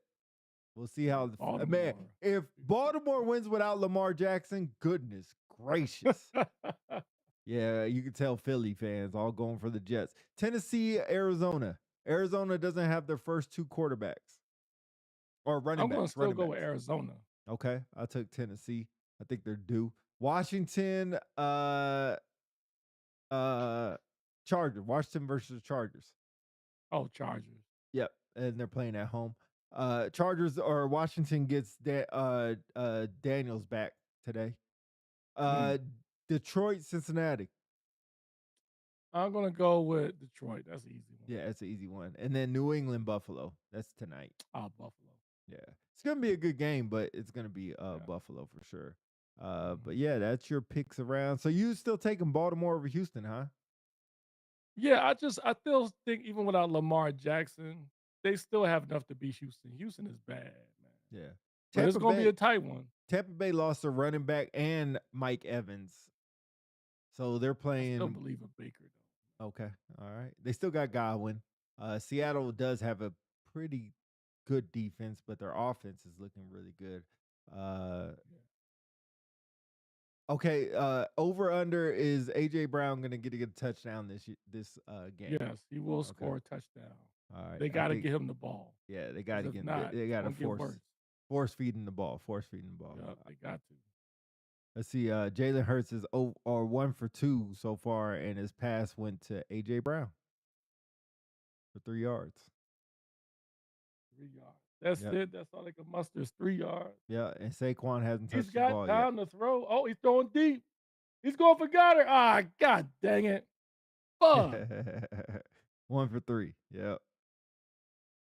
we'll see Yeah, how. Man, Baltimore. if Baltimore wins without Lamar Jackson, goodness gracious. Yeah, you can tell Philly fans all going for the Jets. Tennessee, Arizona. Arizona doesn't have their first two quarterbacks or running I'm gonna backs. still Running go with backs. Arizona. Okay, I took Tennessee. I think they're due. Washington, Chargers. Washington versus Chargers. Oh, Chargers. Yep, and they're playing at home. Chargers or Washington gets Daniels back today. Mm. Uh, Detroit, Cincinnati. I'm gonna go with Detroit. That's an easy one. Yeah, that's an easy one. And then New England, Buffalo. That's tonight. Buffalo. Yeah, it's gonna be a good game, but it's gonna be Yeah. Buffalo for sure. But Mhm. yeah, that's your picks around. So you still taking Baltimore over Houston, huh? Yeah, I still think even without Lamar Jackson, they still have enough to beat Houston. Houston is bad, man. Yeah. But it's Tampa gonna be Bay. a tight one. Tampa Bay lost their running back and Mike Evans, so they're I still playing. believe in Baker though. Okay, all right. They still got Godwin. Seattle does have a pretty good defense, but their offense is looking really good. Uh, Yeah. okay. Over under is AJ Brown gonna get a good touchdown this game? Yes, he will Okay. score a touchdown. All right. They I gotta think get him the ball. yeah, they got Because to if get not, they it's got to gonna get worse. force feeding the ball. Force feeding the ball. Yep, they got to. Let's see. Jalen Hurts is 1 for 2 so far, and his pass went to AJ Brown for 3 yards. 3 yards. That's Yep. it. That's all they can muster is 3 yards. Yeah, and Saquon hasn't He's touched the got ball yet. time to throw. Oh, he's throwing deep. He's going for Goddard. Ah, god dang it. Fuck. 1 for 3. Yep.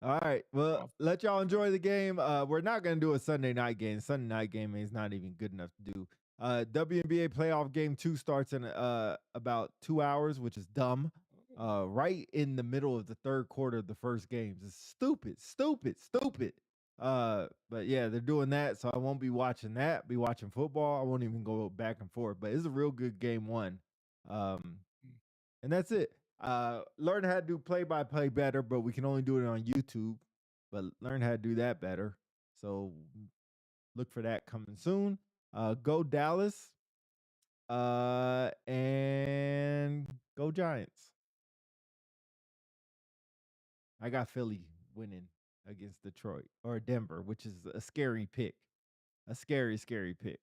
All right. Well, Off. let y'all enjoy the game. We're not gonna do a Sunday night game. Sunday night game is not even good enough to do. WNBA playoff game 2 starts in about 2 hours, which is dumb. Right in the middle of the third quarter of the first games. It's stupid, stupid, stupid. But yeah, they're doing that, so I won't be watching that. Be watching football. I won't even go back and forth. But it's a real good game one. Um, Mm. and that's it. Learn how to do play by play better, but we can only do it on YouTube. But learn how to do that better. So look for that coming soon. Go Dallas. And go Giants. I got Philly winning against Detroit or Denver, which is a scary pick. A scary, scary pick.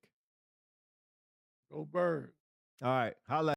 Go Bird. All right. Holla.